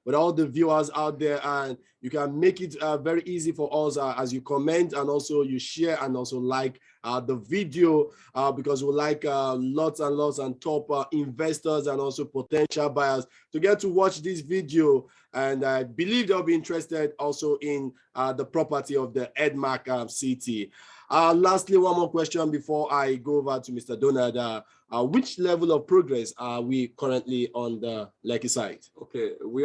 with all the viewers out there, and you can make it very easy for us as you comment and also you share and also like the video, because we like lots and lots and top investors and also potential buyers to get to watch this video. And I believe they'll be interested also in the property of the Edmark City. Lastly, one more question before I go over to Mr. Donald. Which level of progress are we currently on the Lekki site? Okay, we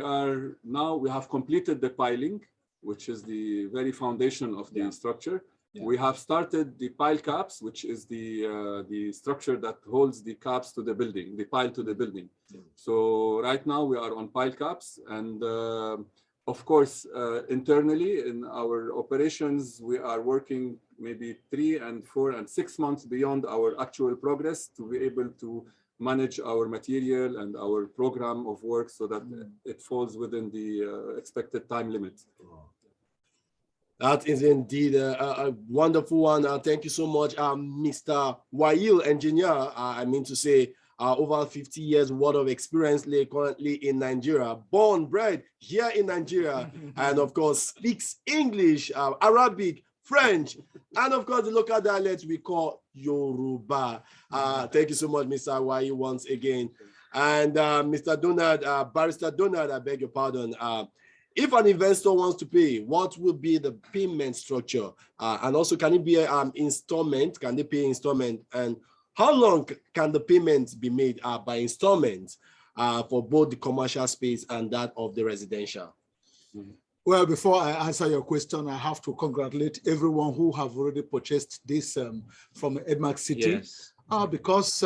have completed the piling, which is the very foundation of the structure. We have started the pile caps, which is the structure that holds the caps to the building, the pile to the building. So right now we are on pile caps, and of course, internally in our operations, we are working maybe 3 and 4 and 6 months beyond our actual progress to be able to manage our material and our program of work so that it falls within the expected time limit. That is indeed a wonderful one. Thank you so much, Mr. Wael, engineer. I mean to say, over 50 years worth of experience currently in Nigeria, born, bred here in Nigeria, and of course speaks English, Arabic, French, and of course the local dialect we call Yoruba. Thank you so much, Mr. Wael, once again. And Mr. Donald, Barrister Donald, I beg your pardon. If an investor wants to pay, what will be the payment structure? And also, can it be an installment? Can they pay installment? And how long can the payments be made by installment for both the commercial space and that of the residential? Well, before I answer your question, I have to congratulate everyone who have already purchased this from Edmark City. Yes. Because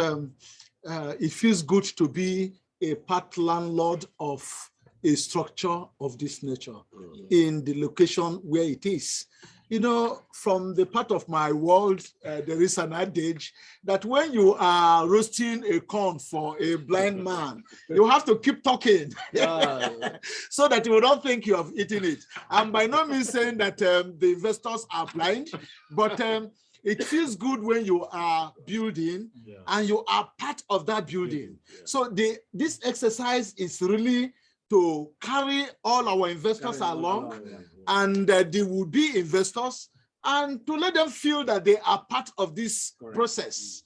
it feels good to be a part landlord of a structure of this nature in the location where it is. You know, from the part of my world, there is an adage that when you are roasting a corn for a blind man, you have to keep talking so that you don't think you have eaten it. I'm by no means saying that the investors are blind, but it feels good when you are building and you are part of that building. So this exercise is really to carry all our investors along, and they will be investors, and to let them feel that they are part of this process.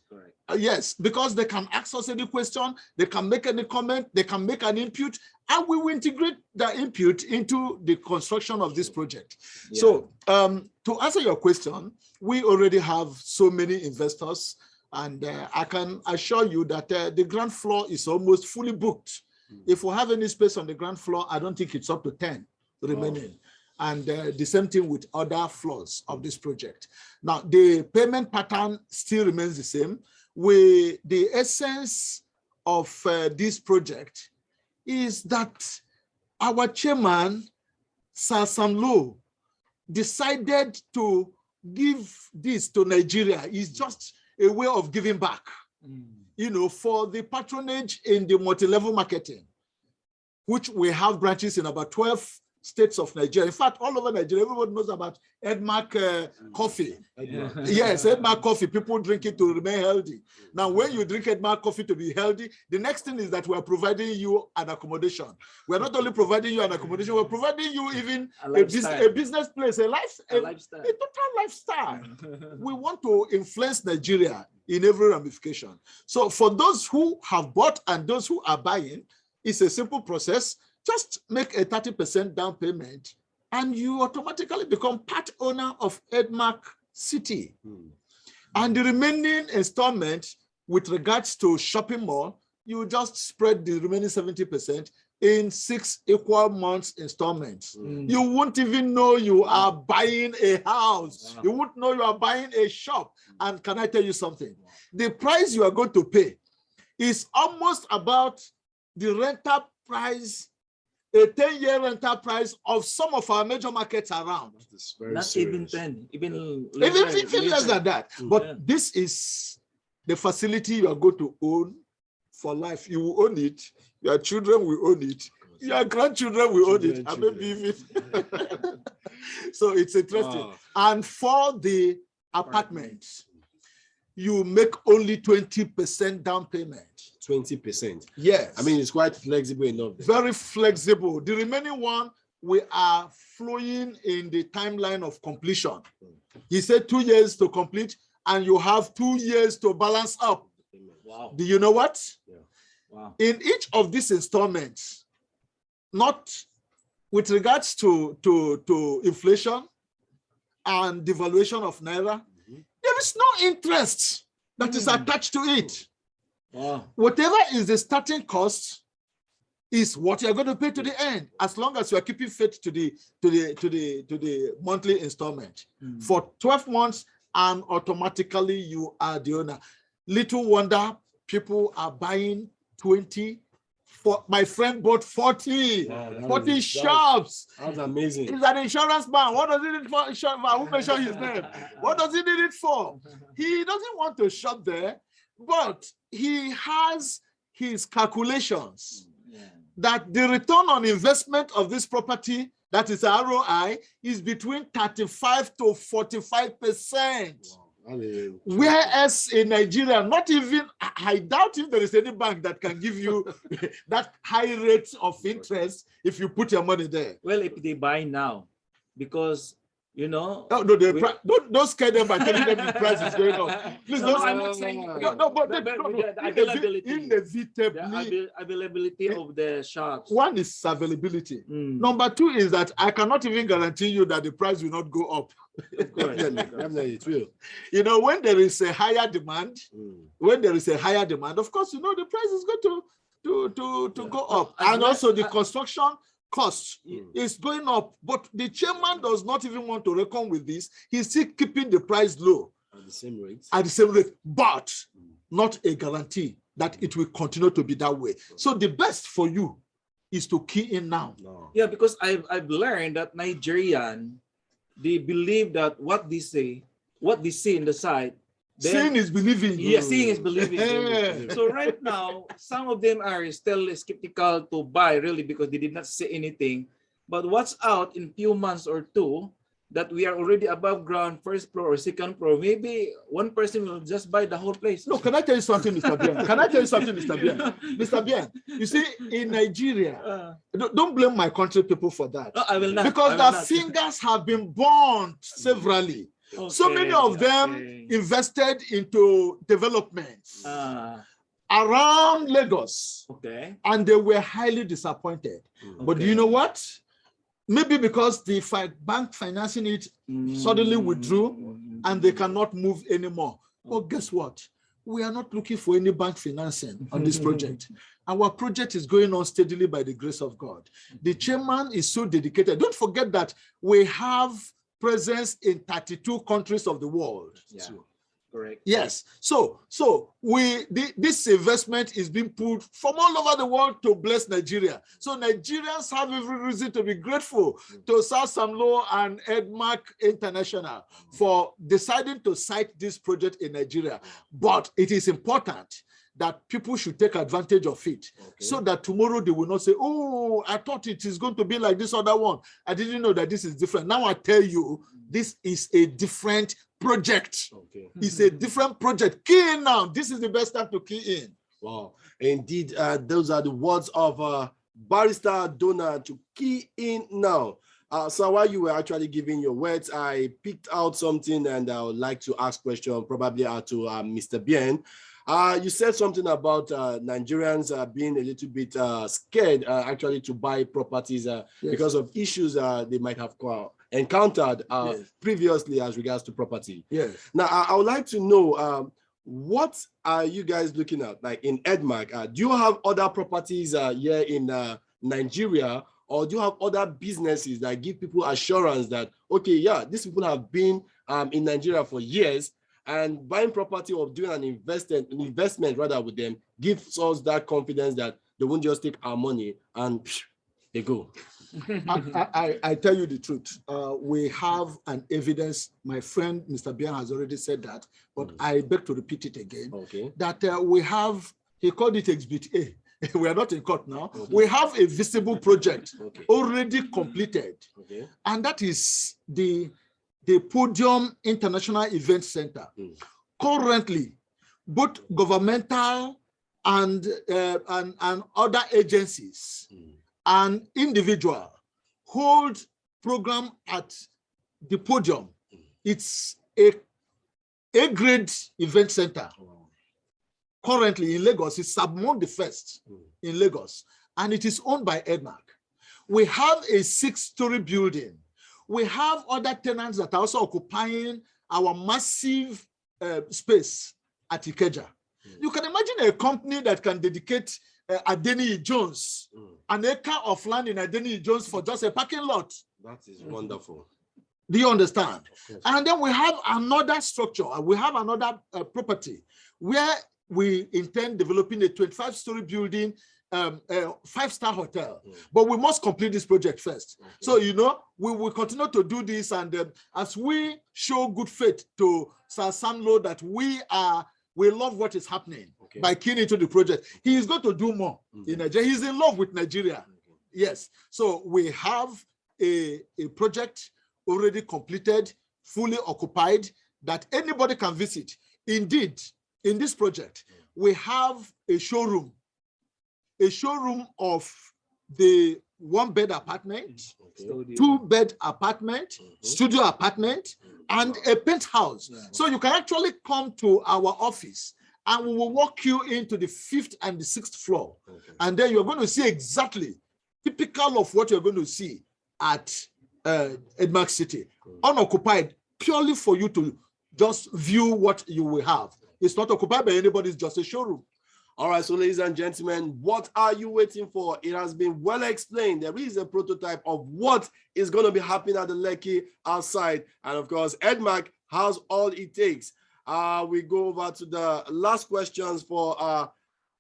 Yes, because they can ask us any question, they can make any comment, they can make an input, and we will integrate the input into the construction of this project. So to answer your question, we already have so many investors, and I can assure you that the ground floor is almost fully booked. If we have any space on the ground floor, I don't think it's up to 10 remaining. And the same thing with other floors of this project. Now, the payment pattern still remains the same. The essence of this project is that our chairman, Sir Sam Low, decided to give this to Nigeria. It's just a way of giving back. You know, for the patronage in the multi-level marketing, which we have branches in about 12 states of Nigeria. In fact, all over Nigeria, everyone knows about Edmark coffee. Yes, Edmark coffee. People drink it to remain healthy. Now, when you drink Edmark coffee to be healthy, the next thing is that we are providing you an accommodation. We're not only providing you an accommodation, we're providing you even a business place, a total lifestyle. We want to influence Nigeria in every ramification. So for those who have bought and those who are buying, it's a simple process. Just make a 30% down payment and you automatically become part owner of Edmark City. And the remaining installment with regards to shopping mall, you just spread the remaining 70% in 6 equal months installments. You won't even know you are buying a house. You won't know you are buying a shop. And can I tell you something? The price you are going to pay is almost about the rental price, a 10-year rental price of some of our major markets around. Not serious. Even 10, even less than that. But this is the facility you are going to own for life. You will own it. Your children will own it. Your grandchildren will own it. And maybe even. So it's interesting. Wow. And for the apartments, you make only 20% down payment. 20%. Yes. I mean, it's quite flexible enough. Very flexible. The remaining one, we are flowing in the timeline of completion. He said 2 years to complete, and you have 2 years to balance up. Wow. Do you know what? Yeah. Wow. In each of these installments, not with regards to inflation and devaluation of Naira, there is no interest that is attached to it. Wow. Whatever is the starting cost is what you're going to pay to the end, as long as you are keeping faith to the monthly installment. For 12 months, and automatically you are the owner. Little wonder people are buying 20. For my friend bought 40, Wow, 40 shops. That's amazing. He's an insurance man. What does he need for insurance man? Who mentioned his name? What does he need it for? He doesn't want to shop there, but he has his calculations that the return on investment of this property, that is ROI, is between 35 to 45%. Wow. Whereas in Nigeria, not even, I doubt if there is any bank that can give you that high rate of interest if you put your money there. Well, if they buy now, because you know. No, don't scare them by telling them the price is going up. Please No, don't. I'm not saying. But the availability. Inevitably, Availability of the shops. one is availability. Number two is that I cannot even guarantee you that the price will not go up. Of course. Definitely, it will. You know, when there is a higher demand, of course, you know, the price is going to go up. And also the construction cost is going up. But the chairman does not even want to reckon with this. He's still keeping the price low. At the same rate. At the same rate, but not a guarantee that it will continue to be that way. So the best for you is to key in now. No. Yeah, because I've learned that Nigerian, they believe that what they see in the site, seeing is believing. Yeah, seeing is believing. So right now, some of them are still skeptical to buy, really, because they did not say anything. But what's out in few months or two, that we are already above ground, first floor or second floor, maybe one person will just buy the whole place. No, can I tell you something, Mr. Bien? Can I tell you something, Mr. Bien? Mr. Bien, you see, in Nigeria, don't blame my country people for that. No, I will not. Because their fingers have been burnt severally. Okay, so many of them invested into developments around Lagos. Okay. And they were highly disappointed. But do you know what? Maybe because the bank financing it suddenly withdrew and they cannot move anymore. But guess what? We are not looking for any bank financing on this project. Our project is going on steadily by the grace of God. The chairman is so dedicated. Don't forget that we have presence in 32 countries of the world. Yeah. Correct. Yes. So this investment is being put from all over the world to bless Nigeria. So Nigerians have every reason to be grateful to Sir Sam Low and Edmark International for deciding to site this project in Nigeria. But it is important that people should take advantage of it, so that tomorrow they will not say, oh, I thought it is going to be like this other one. I didn't know that this is different. Now I tell you, this is a different project. It's a different project. Key in now. This is the best time to key in. Wow. Indeed, those are the words of Barrister Donald to key in now. So while you were actually giving your words, I picked out something and I would like to ask question probably to Mr. Bien. You said something about Nigerians being a little bit scared actually to buy properties because of issues they might have encountered previously as regards to property. Yes. Now, I would like to know what are you guys looking at, like in Edmark? Do you have other properties here in Nigeria, or do you have other businesses that give people assurance that, okay, yeah, these people have been in Nigeria for years, and buying property or doing an investment rather with them gives us that confidence that they won't just take our money and They go. I tell you the truth. We have an evidence. My friend, Mr. Bian, has already said that, but I beg to repeat it again. Okay. That we have, he called it Exhibit A. We are not in court now. Okay. We have a visible project already completed. Okay. And that is the Podium International Event Center. Currently, both governmental and other agencies and individual hold program at the podium. It's a grade event center. Currently in Lagos, it's among the first in Lagos, and it is owned by Edmark. We have a 6-story building. We have other tenants that are also occupying our massive space at Ikeja. You can imagine a company that can dedicate Anih Jones an acre of land in Anih Jones for just a parking lot. That is wonderful. Do you understand? And then we have another structure. We have another property where we intend developing a 25-story building, a 5-star hotel. But we must complete this project first. So, you know, we will continue to do this. And as we show good faith to Sir Sam Low that we love what is happening by keying into the project, he is going to do more in Nigeria. He's in love with Nigeria. Yes. So we have a project already completed, fully occupied, that anybody can visit. Indeed, in this project, we have a showroom of the 1-bed apartment, 2-bed apartment, studio apartment, and a penthouse. So you can actually come to our office and we will walk you into the 5th and the 6th floor. And then you're going to see exactly typical of what you're going to see at Edmark City, unoccupied, purely for you to just view what you will have. It's not occupied by anybody, it's just a showroom. All right, so ladies and gentlemen, what are you waiting for? It has been well explained. There is a prototype of what is going to be happening at the Lekki outside. And of course, Edmark has all it takes. We go over to the last questions for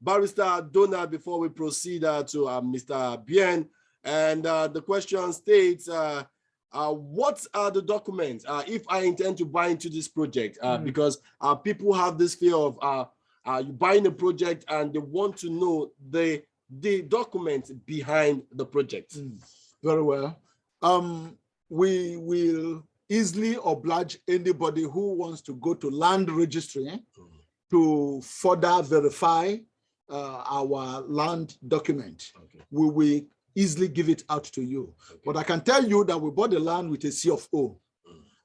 Barrister Donald before we proceed to Mr. Bien. And the question states, what are the documents if I intend to buy into this project? Because people have this fear of you buying a project and they want to know the documents behind the project. Very well. We will easily oblige anybody who wants to go to land registry to further verify our land document. We will easily give it out to you. But I can tell you that we bought the land with a C of O.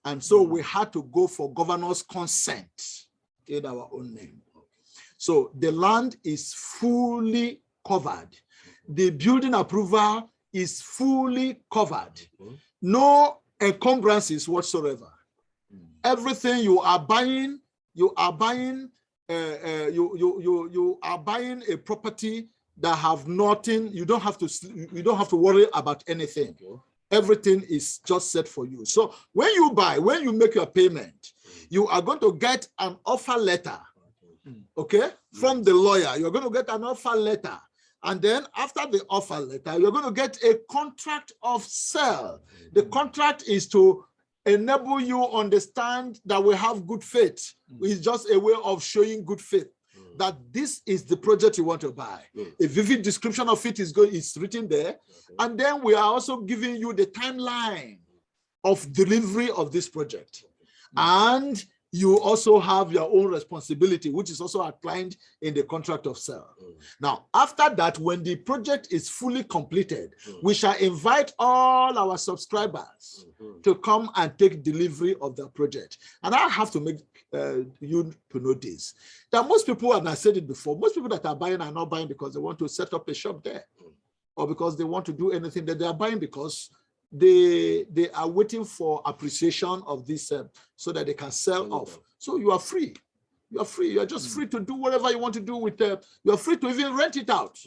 And so we had to go for governor's consent in our own name. So the land is fully covered. The building approval is fully covered. No encumbrances whatsoever. Everything you are buying, you are buying a property that have nothing. You don't have to worry about anything. Everything is just set for you. So when you make your payment, you are going to get an offer letter. From the lawyer. You're going to get an offer letter. And then after the offer letter, you're going to get a contract of sale. The contract is to enable you understand that we have good faith. It's just a way of showing good faith that this is the project you want to buy. A vivid description of it is written there. And then we are also giving you the timeline of delivery of this project. And you also have your own responsibility, which is also outlined in the contract of sale. Now, after that, when the project is fully completed, we shall invite all our subscribers to come and take delivery of the project. And I have to make you to know this, that most people, and I said it before, most people that are buying are not buying because they want to set up a shop there or because they want to do anything. That they are buying because they are waiting for appreciation of this so that they can sell off. So you are free. You are free. You are just free to do whatever you want to do with you are free to even rent it out.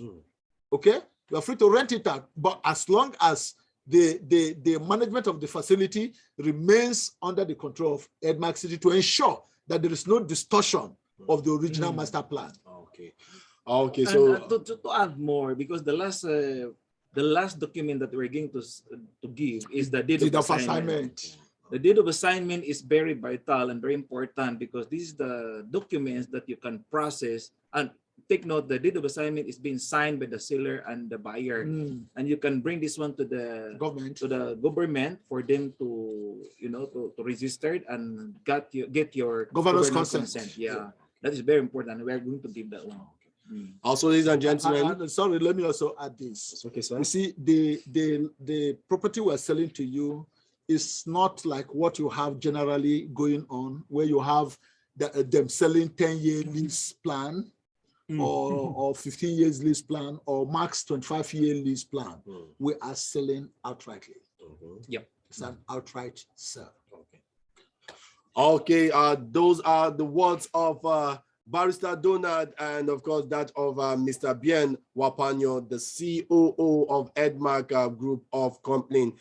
Okay? You are free to rent it out. But as long as the management of the facility remains under the control of Edmark City to ensure that there is no distortion of the original master plan. Okay, so to add more, because the last the last document that we're going to give is the deed Deed of of assignment. assignment. The deed of assignment is very vital and very important because this is the documents that you can process. And take note, the deed of assignment is being signed by the seller and the buyer, and you can bring this one to the government for them to, you know, to register it and get your Governance consent. consent. Yeah, that is very important. We are going to give that one. Also, ladies and gentlemen, Sorry, let me also add this. okay, sir. You see, the property we're selling to you is not like what you have generally going on, where you have them selling 10-year lease plan or 15 years lease plan or max 25-year lease plan. We are selling outrightly. Yep. It's an outright sell. Okay, those are the words of Barrister Donald, and of course that of Mr. Bien Wapanio, the COO of Edmark Group of Company.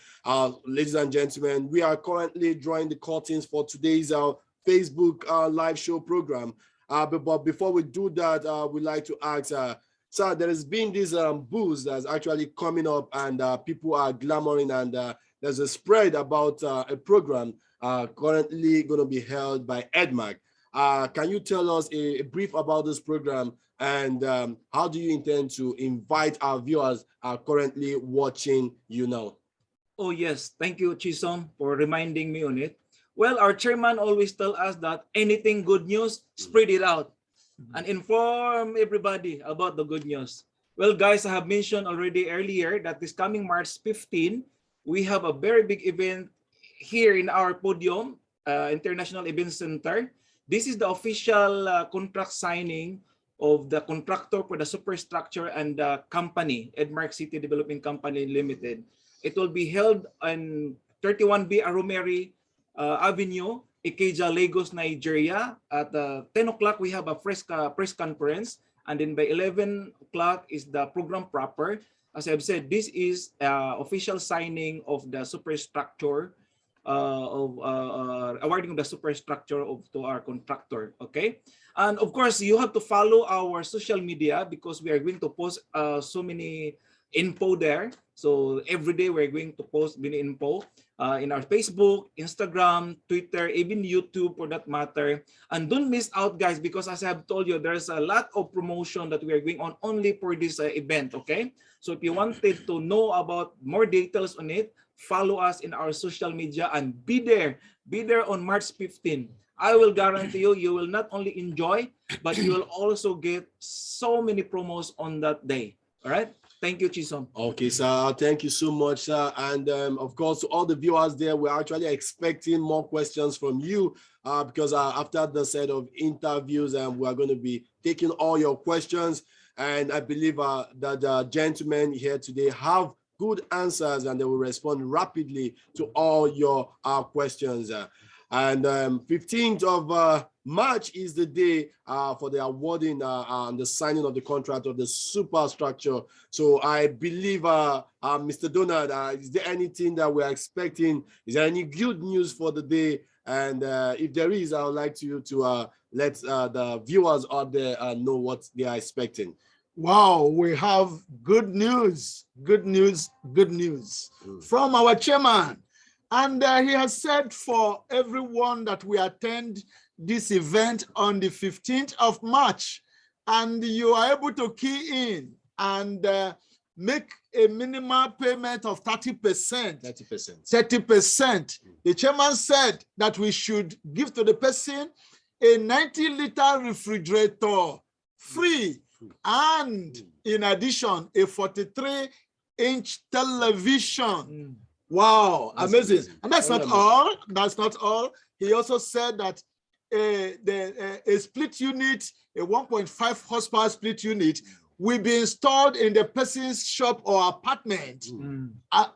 Ladies and gentlemen, we are currently drawing the curtains for today's Facebook live show program. But before we do that, we'd like to ask, sir, there has been this boost that's actually coming up, and people are clamoring, and there's a spread about a program currently going to be held by Edmark. Can you tell us a brief about this program, and how do you intend to invite our viewers currently watching you now? Oh, yes. Thank you, Chisom, for reminding me on it. Well, our chairman always tells us that anything good news, spread it out and inform everybody about the good news. Well, guys, I have mentioned already earlier that this coming March 15, we have a very big event here in our podium, International Event Center. This is the official contract signing of the contractor for the superstructure and the company, Edmark City Development Company Limited. It will be held on 31B Arumeri Avenue, Ikeja, Lagos, Nigeria. At 10 o'clock, we have a press conference. And then by 11 o'clock is the program proper. As I've said, this is official signing of the superstructure awarding the superstructure to our contractor. Okay, and of course you have to follow our social media because we are going to post so many info there. So every day we're going to post many info in our Facebook, Instagram, Twitter, even YouTube for that matter. And don't miss out, guys, because as I have told you, there's a lot of promotion that we are going on only for this event. Okay, so if you wanted to know about more details on it, follow us in our social media and be there on March 15. I will guarantee you, you will not only enjoy, but you will also get so many promos on that day. All right. Thank you, Chisom. Okay, sir. Thank you so much, sir. And of course, to all the viewers there, we're actually expecting more questions from you because after the set of interviews, we're going to be taking all your questions. And I believe that the gentlemen here today have good answers, and they will respond rapidly to all your questions. And 15th of March is the day for the awarding and the signing of the contract of the superstructure. So I believe, Mr. Donald, is there anything that we're expecting? Is there any good news for the day? And if there is, I would like you to let the viewers out there know what they are expecting. Wow, we have good news from our chairman. And he has said for everyone that we attend this event on the 15th of March, and you are able to key in and make a minimal payment of 30%. 30%. The chairman said that we should give to the person a 90-liter refrigerator free. And in addition, a 43-inch television. Wow, amazing. And that's not all. That's not all. He also said that a split unit, a 1.5 horsepower split unit, will be installed in the person's shop or apartment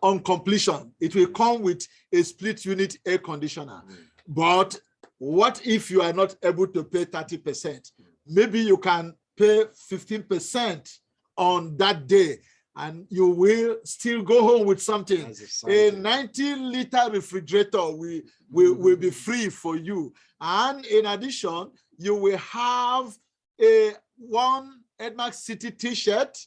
on completion. It will come with a split unit air conditioner. But what if you are not able to pay 30%? Maybe you can pay 15% on that day, and you will still go home with something. A 90-liter refrigerator will be free for you. And in addition, you will have one Edmark City t-shirt,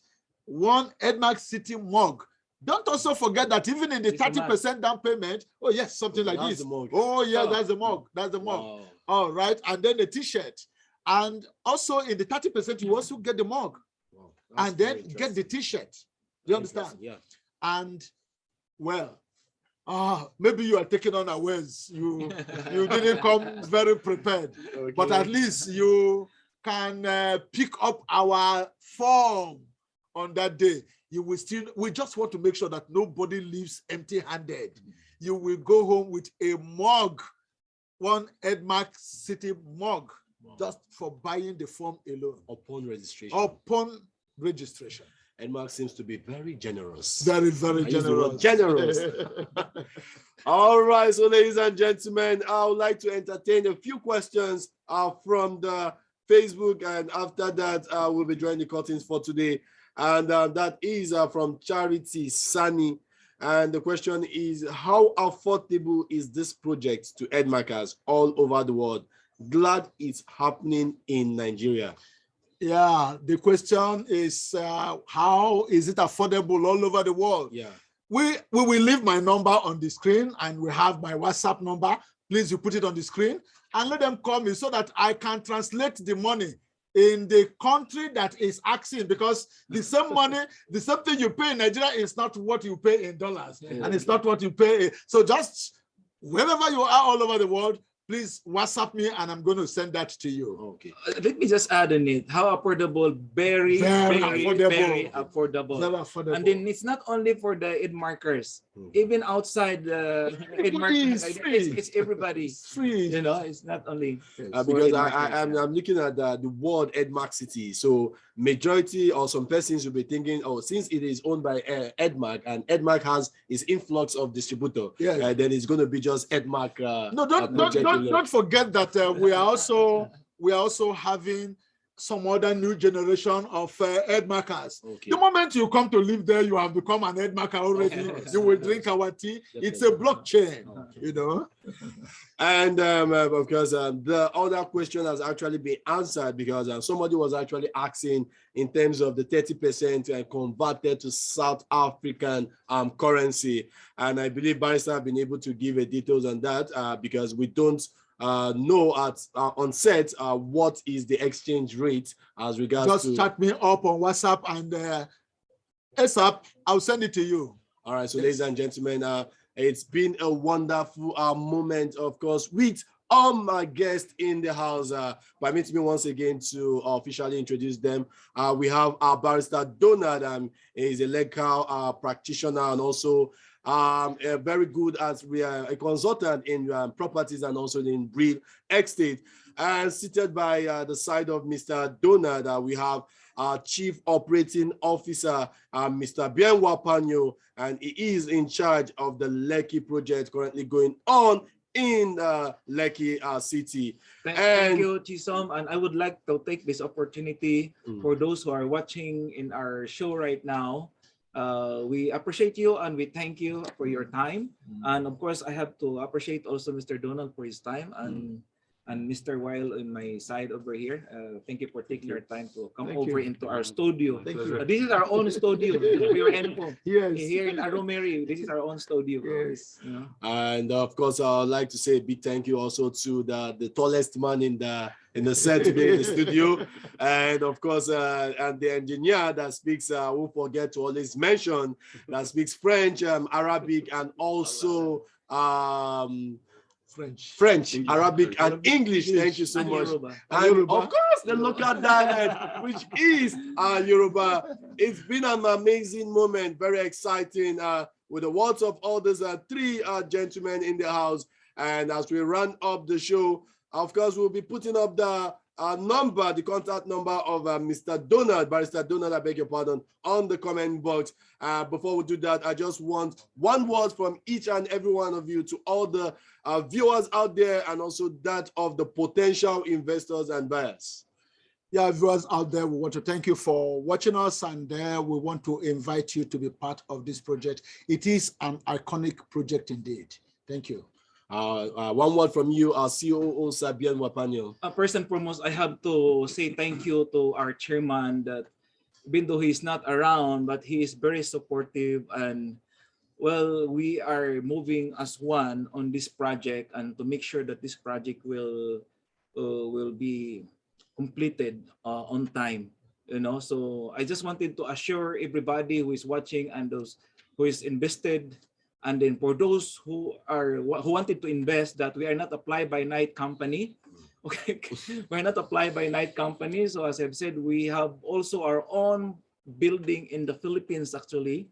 one Edmark City mug, don't also forget that even in the It's a 30% down payment, oh yes, something like That's this. the mug. Oh yeah, Oh. that's the mug. That's the mug. Wow. All right, and then the t-shirt. And also in the 30%, you also get the mug. Wow, that's And then very get the interesting. t-shirt. Do you understand? Interesting, Yeah. And well, maybe you are taking on awares. You didn't come very prepared, but at least you can pick up our form on that day. You will still, we just want to make sure that nobody leaves empty-handed. You will go home with a mug, one Edmark City mug, just for buying the form alone. Upon registration. Upon registration. Edmark seems to be very generous. Very, very I use the word generous. All right, so ladies and gentlemen, I would like to entertain a few questions from the Facebook, and after that, we'll be drawing the curtains for today. And that is from Charity Sani. And the question is, how affordable is this project to Edmarkers all over the world? Glad it's happening in Nigeria. Yeah, the question is, how is it affordable all over the world? Yeah. We will leave my number on the screen, and we have my WhatsApp number. Please, you put it on the screen and let them call me so that I can translate the money in the country that is asking, because the same money, the same thing you pay in Nigeria is not what you pay in dollars, and it's not what you pay. So just wherever you are all over the world, please WhatsApp me and I'm going to send that to you. Okay. Let me just add on it. How affordable? Very affordable. Very affordable. And then it's not only for the Edmarkers. Even outside the Edmarkers, it's everybody. It's free. You know, it's not only because I'm looking at the word Edmark City. So majority or some persons will be thinking, oh, since it is owned by Edmark and Edmark has its influx of distributor, then it's going to be just Edmark. No, don't forget that we are also having some other new generation of Edmarkers. Okay. The moment you come to live there, you have become an Edmarker already. You will drink our tea. It's a blockchain, you know. And of course, the other question has actually been answered, because somebody was actually asking in terms of the 30% converted to South African currency. And I believe Barrister have been able to give details on that, because we don't know at on set what is the exchange rate as regards just chat me up on WhatsApp, and ASAP, I'll send it to you. All right, so ladies and gentlemen, it's been a wonderful moment, of course, with all my guests in the house. Permit me once again to officially introduce them. We have our Barrister Donald. He's a legal practitioner, and also very good as we are a consultant in properties and also in real estate. And seated by the side of Mr. Donald, we have our Chief Operating Officer, Mr. Wapanio, and he is in charge of the Lekki project currently going on in Lekki City. Thank you, Chisom. And I would like to take this opportunity for those who are watching in our show right now. We appreciate you and we thank you for your time. And of course, I have to appreciate also Mr. Donald for his time, and Mr. Wael on my side over here. Thank you for taking your time to come over into our studio. Thank you. This is our own studio. We are Yes. here in Aromeri. This is our own studio. Yes. You know? And of course, I'd like to say a big thank you also to the tallest man in the set today in the studio, and of course, and the engineer that speaks, who forget to always mention, that speaks French, Arabic, and also French, Arabic, and English. Thank you so much. And of course, the local dialect, which is Yoruba. It's been an amazing moment, very exciting, with the words of all these three gentlemen in the house. And as we run up the show, of course, we'll be putting up the number, the contact number of Mr. Donald, Barrister Donald, I beg your pardon, on the comment box. Before we do that, I just want one word from each and every one of you to all the viewers out there, and also that of the potential investors and buyers. Yeah, viewers out there, we want to thank you for watching us, and we want to invite you to be part of this project. It is an iconic project indeed. Thank you. One word from you, our COO, Wapanio. First and foremost, I have to say thank you to our chairman that even though he's not around, but he is very supportive, and well, we are moving as one on this project, and to make sure that this project will be completed on time. You know, so I just wanted to assure everybody who is watching and those who is invested, and then for those who wanted to invest, that we are not a fly-by-night company. Okay, we're not a fly-by-night company. So as I've said, we have also our own building in the Philippines. Actually,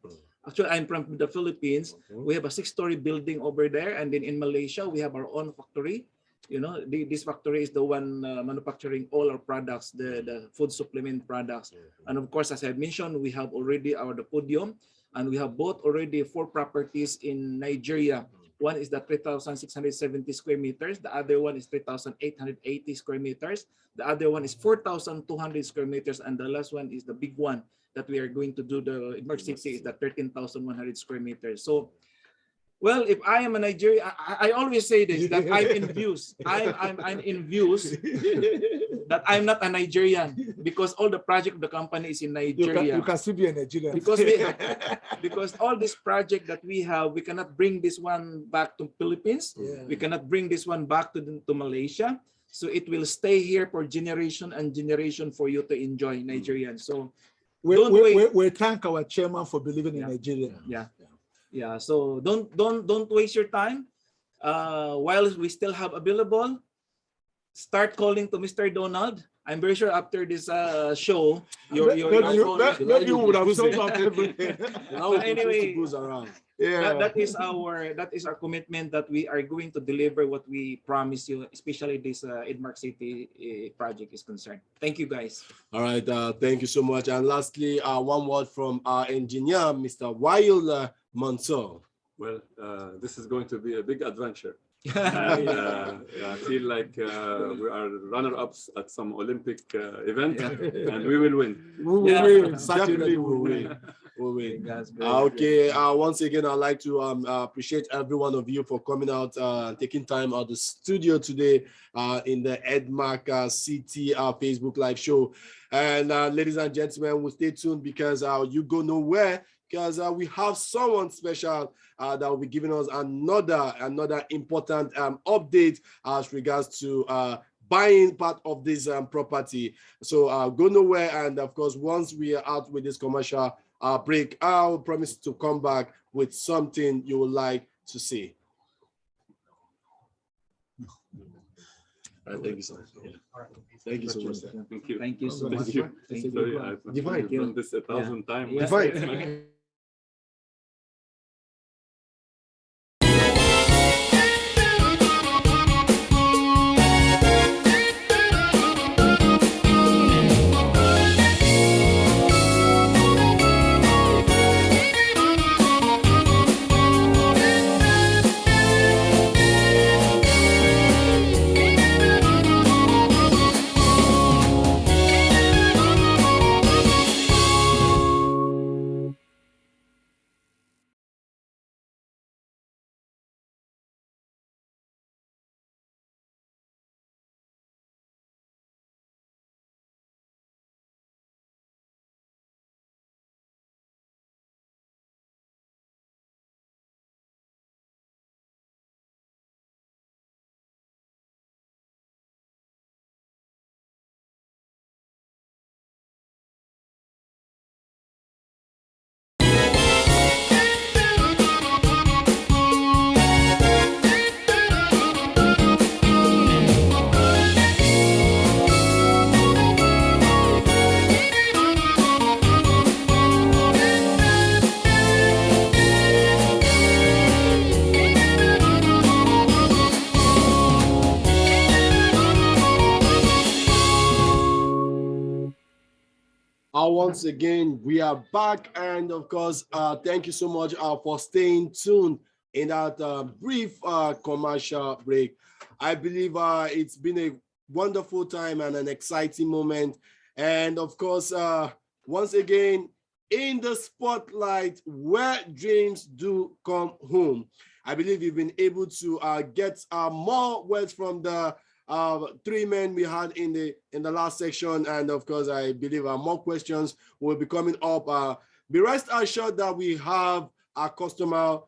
I'm from the Philippines. We have a 6-story building over there, and then in Malaysia we have our own factory. You know, this factory is the one manufacturing all our products, the food supplement products. And of course, as I mentioned, we have already the podium, and we have bought already 4 properties in Nigeria. One is the 3,670 square meters. The other one is 3,880 square meters. The other one is 4,200 square meters. And the last one is the big one that we are going to do, the Edmark City, is the 13,100 square meters. So, well, if I am a Nigerian, I always say this, that I'm envious. I'm envious that I'm not a Nigerian, because all the project of the company is in Nigeria. You can still be a Nigerian. Because all this project that we have, we cannot bring this one back to Philippines. Yeah. We cannot bring this one back to Malaysia. So it will stay here for generation and generation for you to enjoy, Nigerian. So we thank our chairman for believing in Nigeria. Yeah. So don't waste your time. While we still have available, start calling to Mr. Donald. I'm very sure after this show, your maybe you would have sold out everything. Anyway, around. Yeah, that is our commitment, that we are going to deliver what we promise you, especially this Edmark City project is concerned. Thank you, guys. All right, thank you so much. And lastly, one word from our engineer, Mr. Wael Mansour. Well, this is going to be a big adventure. And, I feel like we are runner-ups at some Olympic event, and we will win. We will win. Certainly we will win. Okay, once again, I'd like to appreciate every one of you for coming out and taking time out of the studio today in the Edmark City Facebook Live show. And ladies and gentlemen, we'll stay tuned, because you go nowhere, because we have someone special that will be giving us another important update as regards to buying part of this property. So go nowhere, and of course, once we are out with this commercial break, I'll promise to come back with something you would like to see. Thank you so much. Thank you so much. Thank you. Thank you so much. Thank you. Sorry, I've done this 1,000 times. Divide. Once again, we are back, and of course, thank you so much for staying tuned in that brief commercial break. I believe it's been a wonderful time and an exciting moment, and of course, once again, in the spotlight where dreams do come home. I believe you've been able to get more words from the three men we had in the last section, and of course, I believe more questions will be coming up. Be rest assured that we have a customer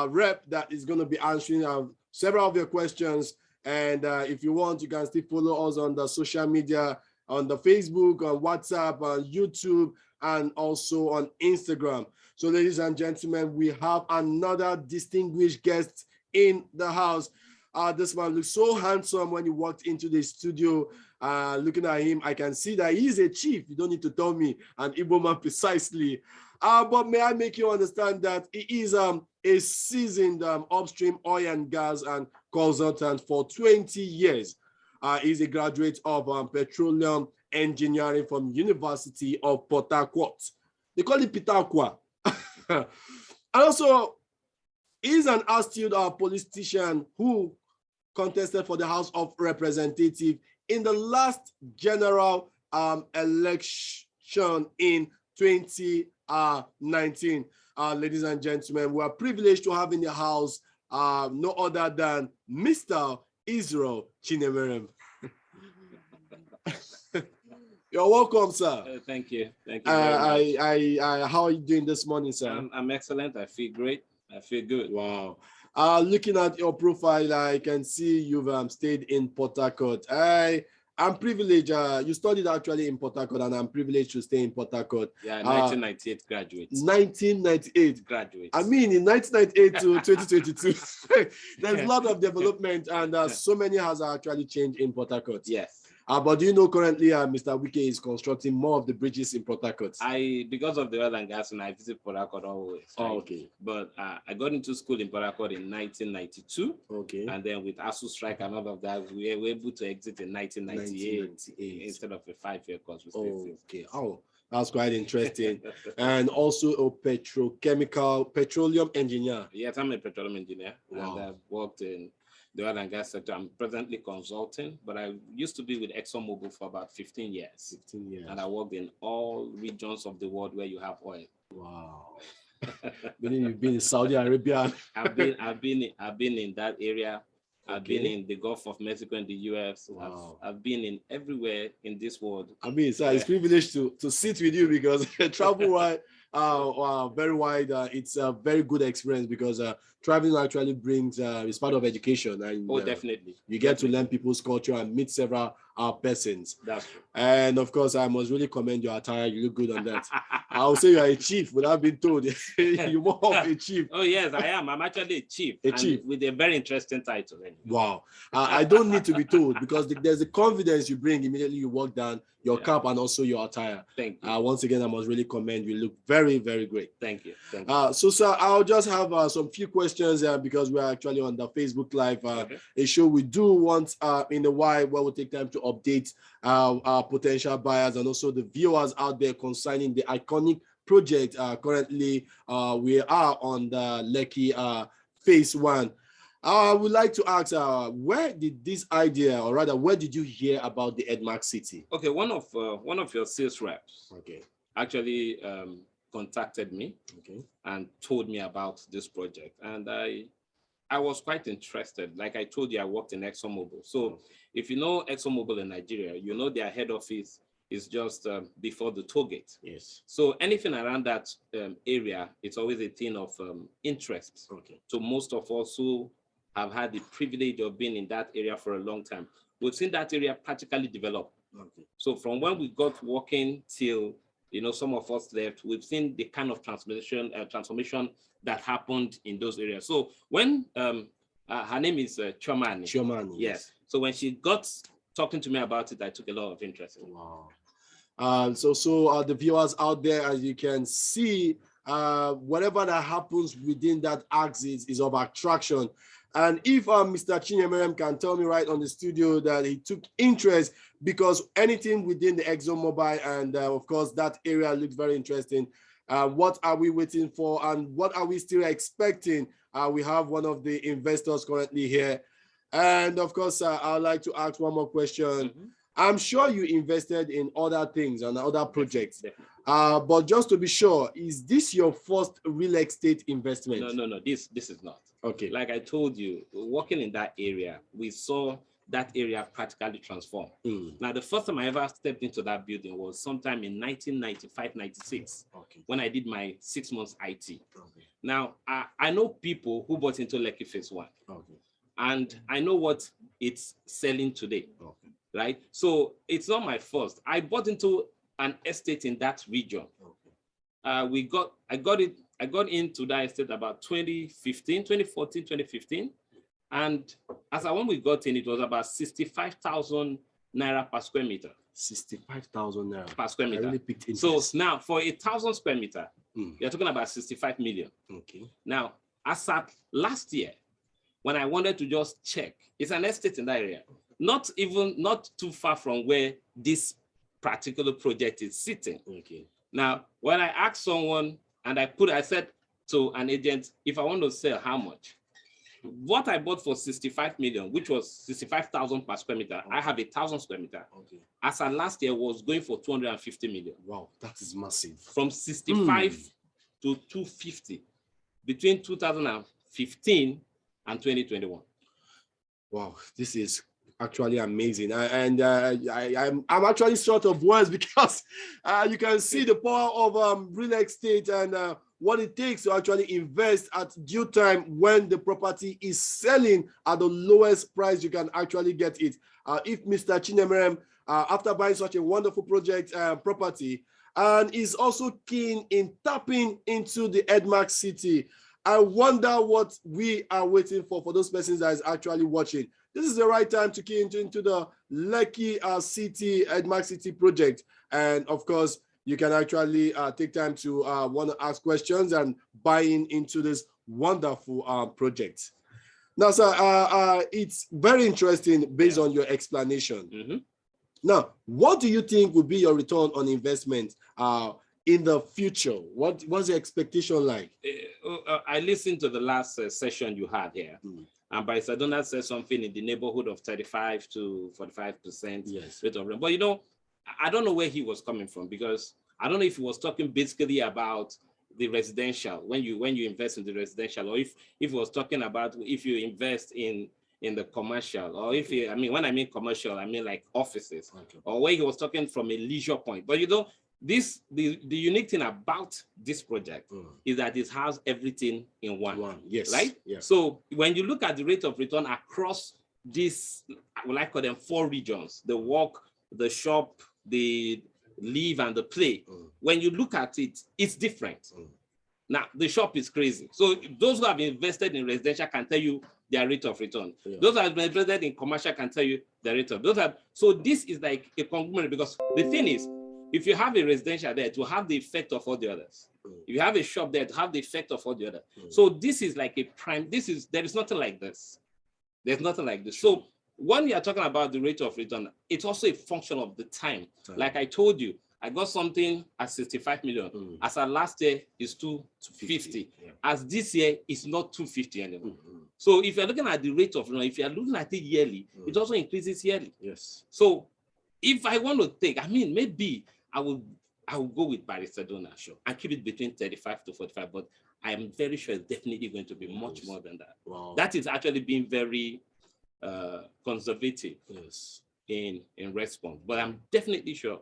rep that is going to be answering several of your questions. And if you want, you can still follow us on the social media, on the Facebook, on WhatsApp, on YouTube, and also on Instagram. So, ladies and gentlemen, we have another distinguished guest in the house. This man looks so handsome when he walked into the studio. Looking at him, I can see that he's a chief. You don't need to tell me an Igbo man precisely. But may I make you understand that he is a seasoned upstream oil and gas and consultant for 20 years. He's a graduate of petroleum engineering from University of Port Harcourt. They call it Pitaqua. And also, he's an astute politician who contested for the House of Representatives in the last general election in 2019. Ladies and gentlemen, we are privileged to have in the house no other than Mr. Israel Chinemerem. You're welcome, sir. Thank you. Thank you very much. How are you doing this morning, sir? I'm excellent. I feel great. I feel good. Wow. Looking at your profile, I can see you've stayed in Port Harcourt. I'm privileged. You studied actually in Port Harcourt, and I'm privileged to stay in Port Harcourt. Yeah, 1998 graduate. 1998 graduate. I mean, in 1998 to 2022, there's a lot of development, and so many has actually changed in Port Harcourt. Yes. But do you know currently Mr. Wike is constructing more of the bridges in Port Harcourt? Because of the oil and gas, and I visit Port Harcourt always. Oh, right? okay. But I got into school in Port Harcourt in 1992. Okay. And then with ASU strike and all of that, we were able to exit in 1998 instead of a 5-year course. Okay. Oh, that's quite interesting. And also a petroleum engineer. Yes, I'm a petroleum engineer. Wow. And I've worked in the oil and gas sector. I'm presently consulting, but I used to be with ExxonMobil for about 15 years. 15 years. And I worked in all regions of the world where you have oil. Wow. Meaning you've been in Saudi Arabia. I've been in that area. I've Okay. been in the Gulf of Mexico and the US. Wow. I've been in everywhere in this world. I mean, sir, it's privileged to sit with you because travel wide, very wide. It's a very good experience because traveling actually brings it's part of education, and Definitely. you get to learn people's culture and meet several persons. That's true. And of course, I must really commend your attire. You look good on that. I'll say you are a chief without being told. You're more of a chief. Oh yes, I am. I'm actually a chief. A chief with a very interesting title. Anyway. Wow. I don't need to be told because there's a confidence you bring immediately you walk down your cap and also your attire. Thank you. Once again, I must really commend you. Look very, very great. Thank you. Thank you. So, sir, I'll just have some few questions because we're actually on the Facebook Live, a show we do once in a while where we take time to update our potential buyers and also the viewers out there concerning the iconic project. Currently, we are on the Lekki phase 1. I would like to ask, where did this idea, or rather, where did you hear about the Edmark City? Okay, one of your sales reps actually contacted me and told me about this project, and I was quite interested. Like I told you, I worked in ExxonMobil. So if you know ExxonMobil in Nigeria, you know their head office is just before the toll gate. Yes. So anything around that area, it's always a thing of interest. So most of us who have had the privilege of being in that area for a long time, we've seen that area practically develop. So from when we got working till some of us left, we've seen the kind of transformation that happened in those areas. So when her name is Chomani. Chomani. Yes. So when she got talking to me about it, I took a lot of interest in it. Wow. So the viewers out there, as you can see, whatever that happens within that axis is of attraction. And if Mr. Chinemerem can tell me right on the studio that he took interest because anything within the ExxonMobil and of course that area looks very interesting. What are we waiting for and what are we still expecting? We have one of the investors currently here. And of course, I'd like to ask one more question. I'm sure you invested in other things and other projects. Definitely. But just to be sure, is this your first real estate investment? No. This is not. Okay. Like I told you, working in that area, we saw that area practically transformed. Now, the first time I ever stepped into that building was sometime in 1995-96, when I did my 6 months IT. Now, I know people who bought into Lekki Phase 1, and I know what it's selling today, right? So it's not my first. I bought into an estate in that region. I got into that estate about 2014, 2015. And when we got in, it was about 65,000 naira per square meter. 65,000 naira per square meter. I really picked interest. So now for 1,000 square meter, you're talking about 65 million. Okay. Now, as at last year, when I wanted to just check, it's an estate in that area, not too far from where this particular project is sitting. Okay. Now, when I asked someone and I said to an agent, if I want to sell, how much? What I bought for 65 million, which was 65,000 per square meter, I have 1,000 square meter. Okay. As of last year, was going for 250 million. Wow, that is massive. From 65 to 250 between 2015 and 2021. Wow, this is actually amazing. I'm actually short of words because you can see the power of real estate and what it takes to actually invest at due time when the property is selling at the lowest price you can actually get it. If Mr. Chinemerem, after buying such a wonderful project property, and is also keen in tapping into the Edmark City, I wonder what we are waiting for those persons that is actually watching. This is the right time to key into the Lekki City, Edmark City project. And of course, you can actually take time to want to ask questions and buy into this wonderful project. Now, sir, it's very interesting based on your explanation. Now, what do you think would be your return on investment in the future? What's the expectation like? I listened to the last session you had here. And Barrister Donald said something in the neighborhood of 35 to 45% rate of return. But you know, I don't know where he was coming from, because I don't know if he was talking basically about the residential, when you invest in the residential, or if he was talking about if you invest in the commercial, or if you, when I mean commercial, I mean like offices, or where he was talking from a leisure point. But you know, the unique thing about this project is that it has everything in one. Yes. Right? Yeah. So when you look at the rate of return across this, I would like to call them 4 regions: the work, the shop, the live, and the play. When you look at it, it's different. Now, the shop is crazy. So those who have invested in residential can tell you their rate of return. Those who have invested in commercial can tell you their rate of return. So this is like a conglomerate, because the thing is, if you have a residential there, to have the effect of all the others. If you have a shop there, to have the effect of all the others. So this is like a prime, there is nothing like this. There's nothing like this. So when you are talking about the rate of return, it's also a function of the time. Like I told you, I got something at 65 million. As our last year is 250. As this year, it's not 250 anymore. So if you're looking at the rate of return, if you're looking at it yearly, it also increases yearly. Yes. So if I want to take, maybe I will go with Barrister Donald, and keep it between 35 to 45, but I am very sure it's definitely going to be much more than that. Wow. That is actually being very conservative in response, but I'm definitely sure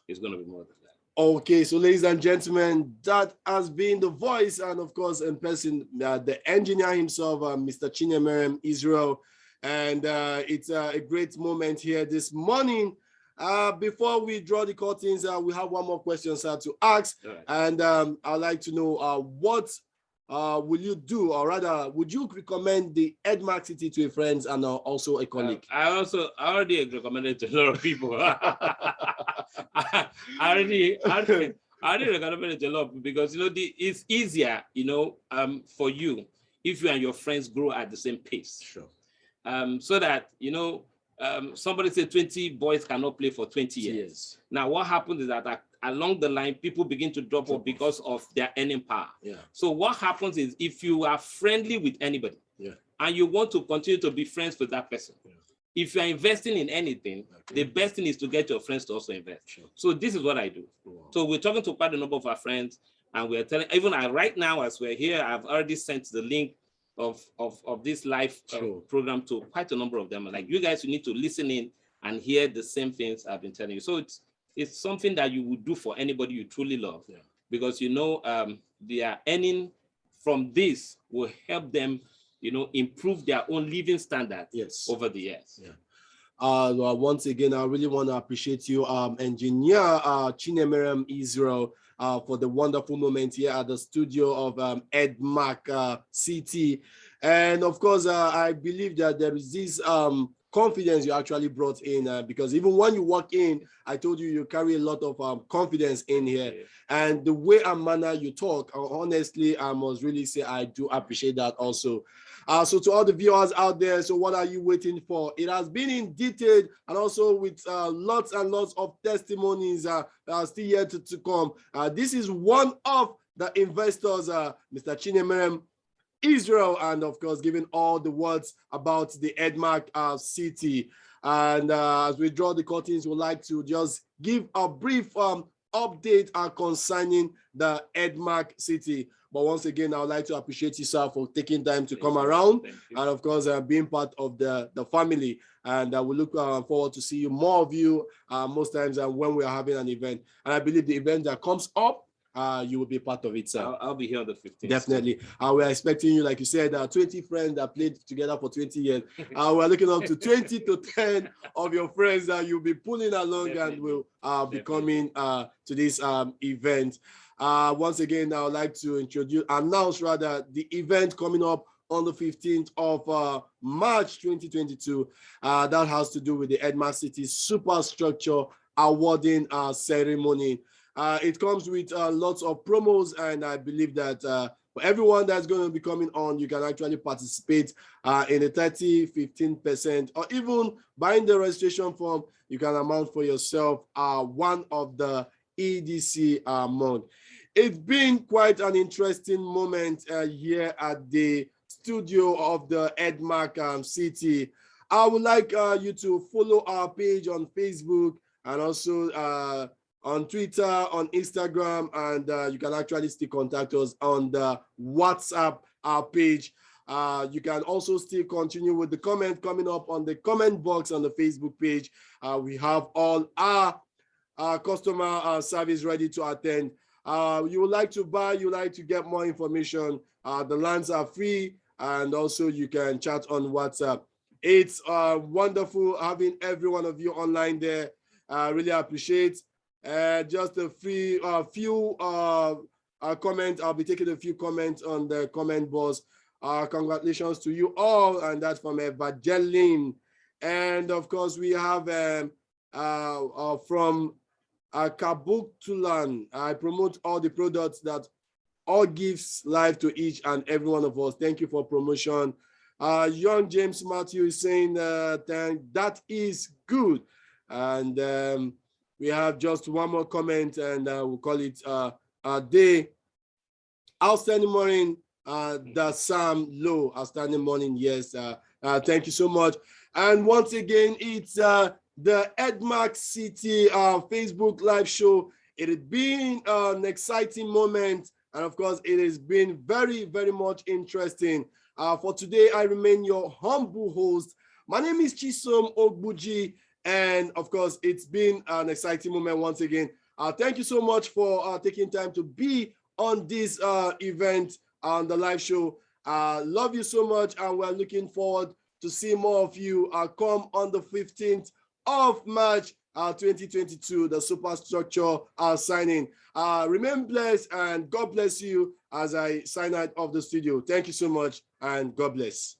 it's going to be more than that. Okay, so ladies and gentlemen, that has been the voice, and of course in person, the engineer himself, Mr. Chinemerem Israel, and it's a great moment here this morning. Before we draw the curtains, we have one more question, sir, to ask, and I'd like to know what will you do, or rather, would you recommend the Edmark City to a friend and also a colleague? I already recommended to a lot of people. I already recommended it to a lot of people, because it's easier, for you if you and your friends grow at the same pace. Sure. So that somebody said 20 boys cannot play for 20 years. Now, what happens is that along the line, people begin to drop off because of their earning power. So what happens is, if you are friendly with anybody and you want to continue to be friends with that person, if you are investing in anything, the best thing is to get your friends to also invest. So this is what I do. So we're talking to quite a number of our friends, and we're telling, even right now as we're here, I've already sent the link of this live Sure. program to quite a number of them. Like you guys, you need to listen in and hear the same things I've been telling you. So it's something that you would do for anybody you truly love, because you know their earning from this will help them, you know, improve their own living standards over the years. Once again, I really want to appreciate you, Engineer Chinemerem Israel, for the wonderful moment here at the studio of Edmark City. And of course, I believe that there is this confidence you actually brought in, because even when you walk in, I told you, you carry a lot of confidence in here. And the way and manner you talk, honestly, I must really say I do appreciate that also. So to all the viewers out there, so what are you waiting for? It has been in detail and also with lots and lots of testimonies still yet to come. This is one of the investors, Mr. Chinemerem Israel, and of course, giving all the words about the Edmark City. And as we draw the curtains, we'd like to just give a brief update concerning the Edmark City. But once again, I would like to appreciate you, sir, for taking time to come around and, of course, being part of the family. And we look forward to see you, more of you, most times when we are having an event. And I believe the event that comes up, you will be part of it, sir. I'll be here on the 15th. Definitely. We're expecting you, like you said, 20 friends that played together for 20 years. We're looking up to 20 to 10 of your friends that you'll be pulling along and will be coming to this event. Once again, I would like to announce the event coming up on the 15th of March 2022. That has to do with the Edmark City Superstructure Awarding Ceremony. It comes with lots of promos, and I believe that for everyone that's going to be coming on, you can actually participate in a 30, 15%, or even buying the registration form, you can amount for yourself one of the EDC month. It's been quite an interesting moment here at the studio of the Edmark City. I would like you to follow our page on Facebook and also on Twitter, on Instagram, and you can actually still contact us on the WhatsApp page. You can also still continue with the comment coming up on the comment box on the Facebook page. We have all our customer service ready to attend. You would like to buy, you would like to get more information, the lines are free, and also you can chat on WhatsApp. It's wonderful having every one of you online there. I really appreciate. Just a few comments. I'll be taking a few comments on the comment box. Congratulations to you all, and that's from Evangeline. And of course, we have from Kabuktulan. I promote all the products that all gives life to each and every one of us. Thank you for promotion. Young James Matthew is saying that is good. And we have just one more comment, and we'll call it a day. Outstanding morning, the Sam Low. Outstanding morning, yes. Thank you so much. And once again, it's the Edmark City Facebook live show. It has been an exciting moment, and of course, it has been very, very much interesting. For today, I remain your humble host. My name is Chisom Ogbuji, and of course, it's been an exciting moment once again. Thank you so much for taking time to be on this event on the live show. Love you so much, and we're looking forward to see more of you come on the 15th of March 2022, the superstructure signing. Remain blessed, and God bless you as I sign out of the studio. Thank you so much, and God bless.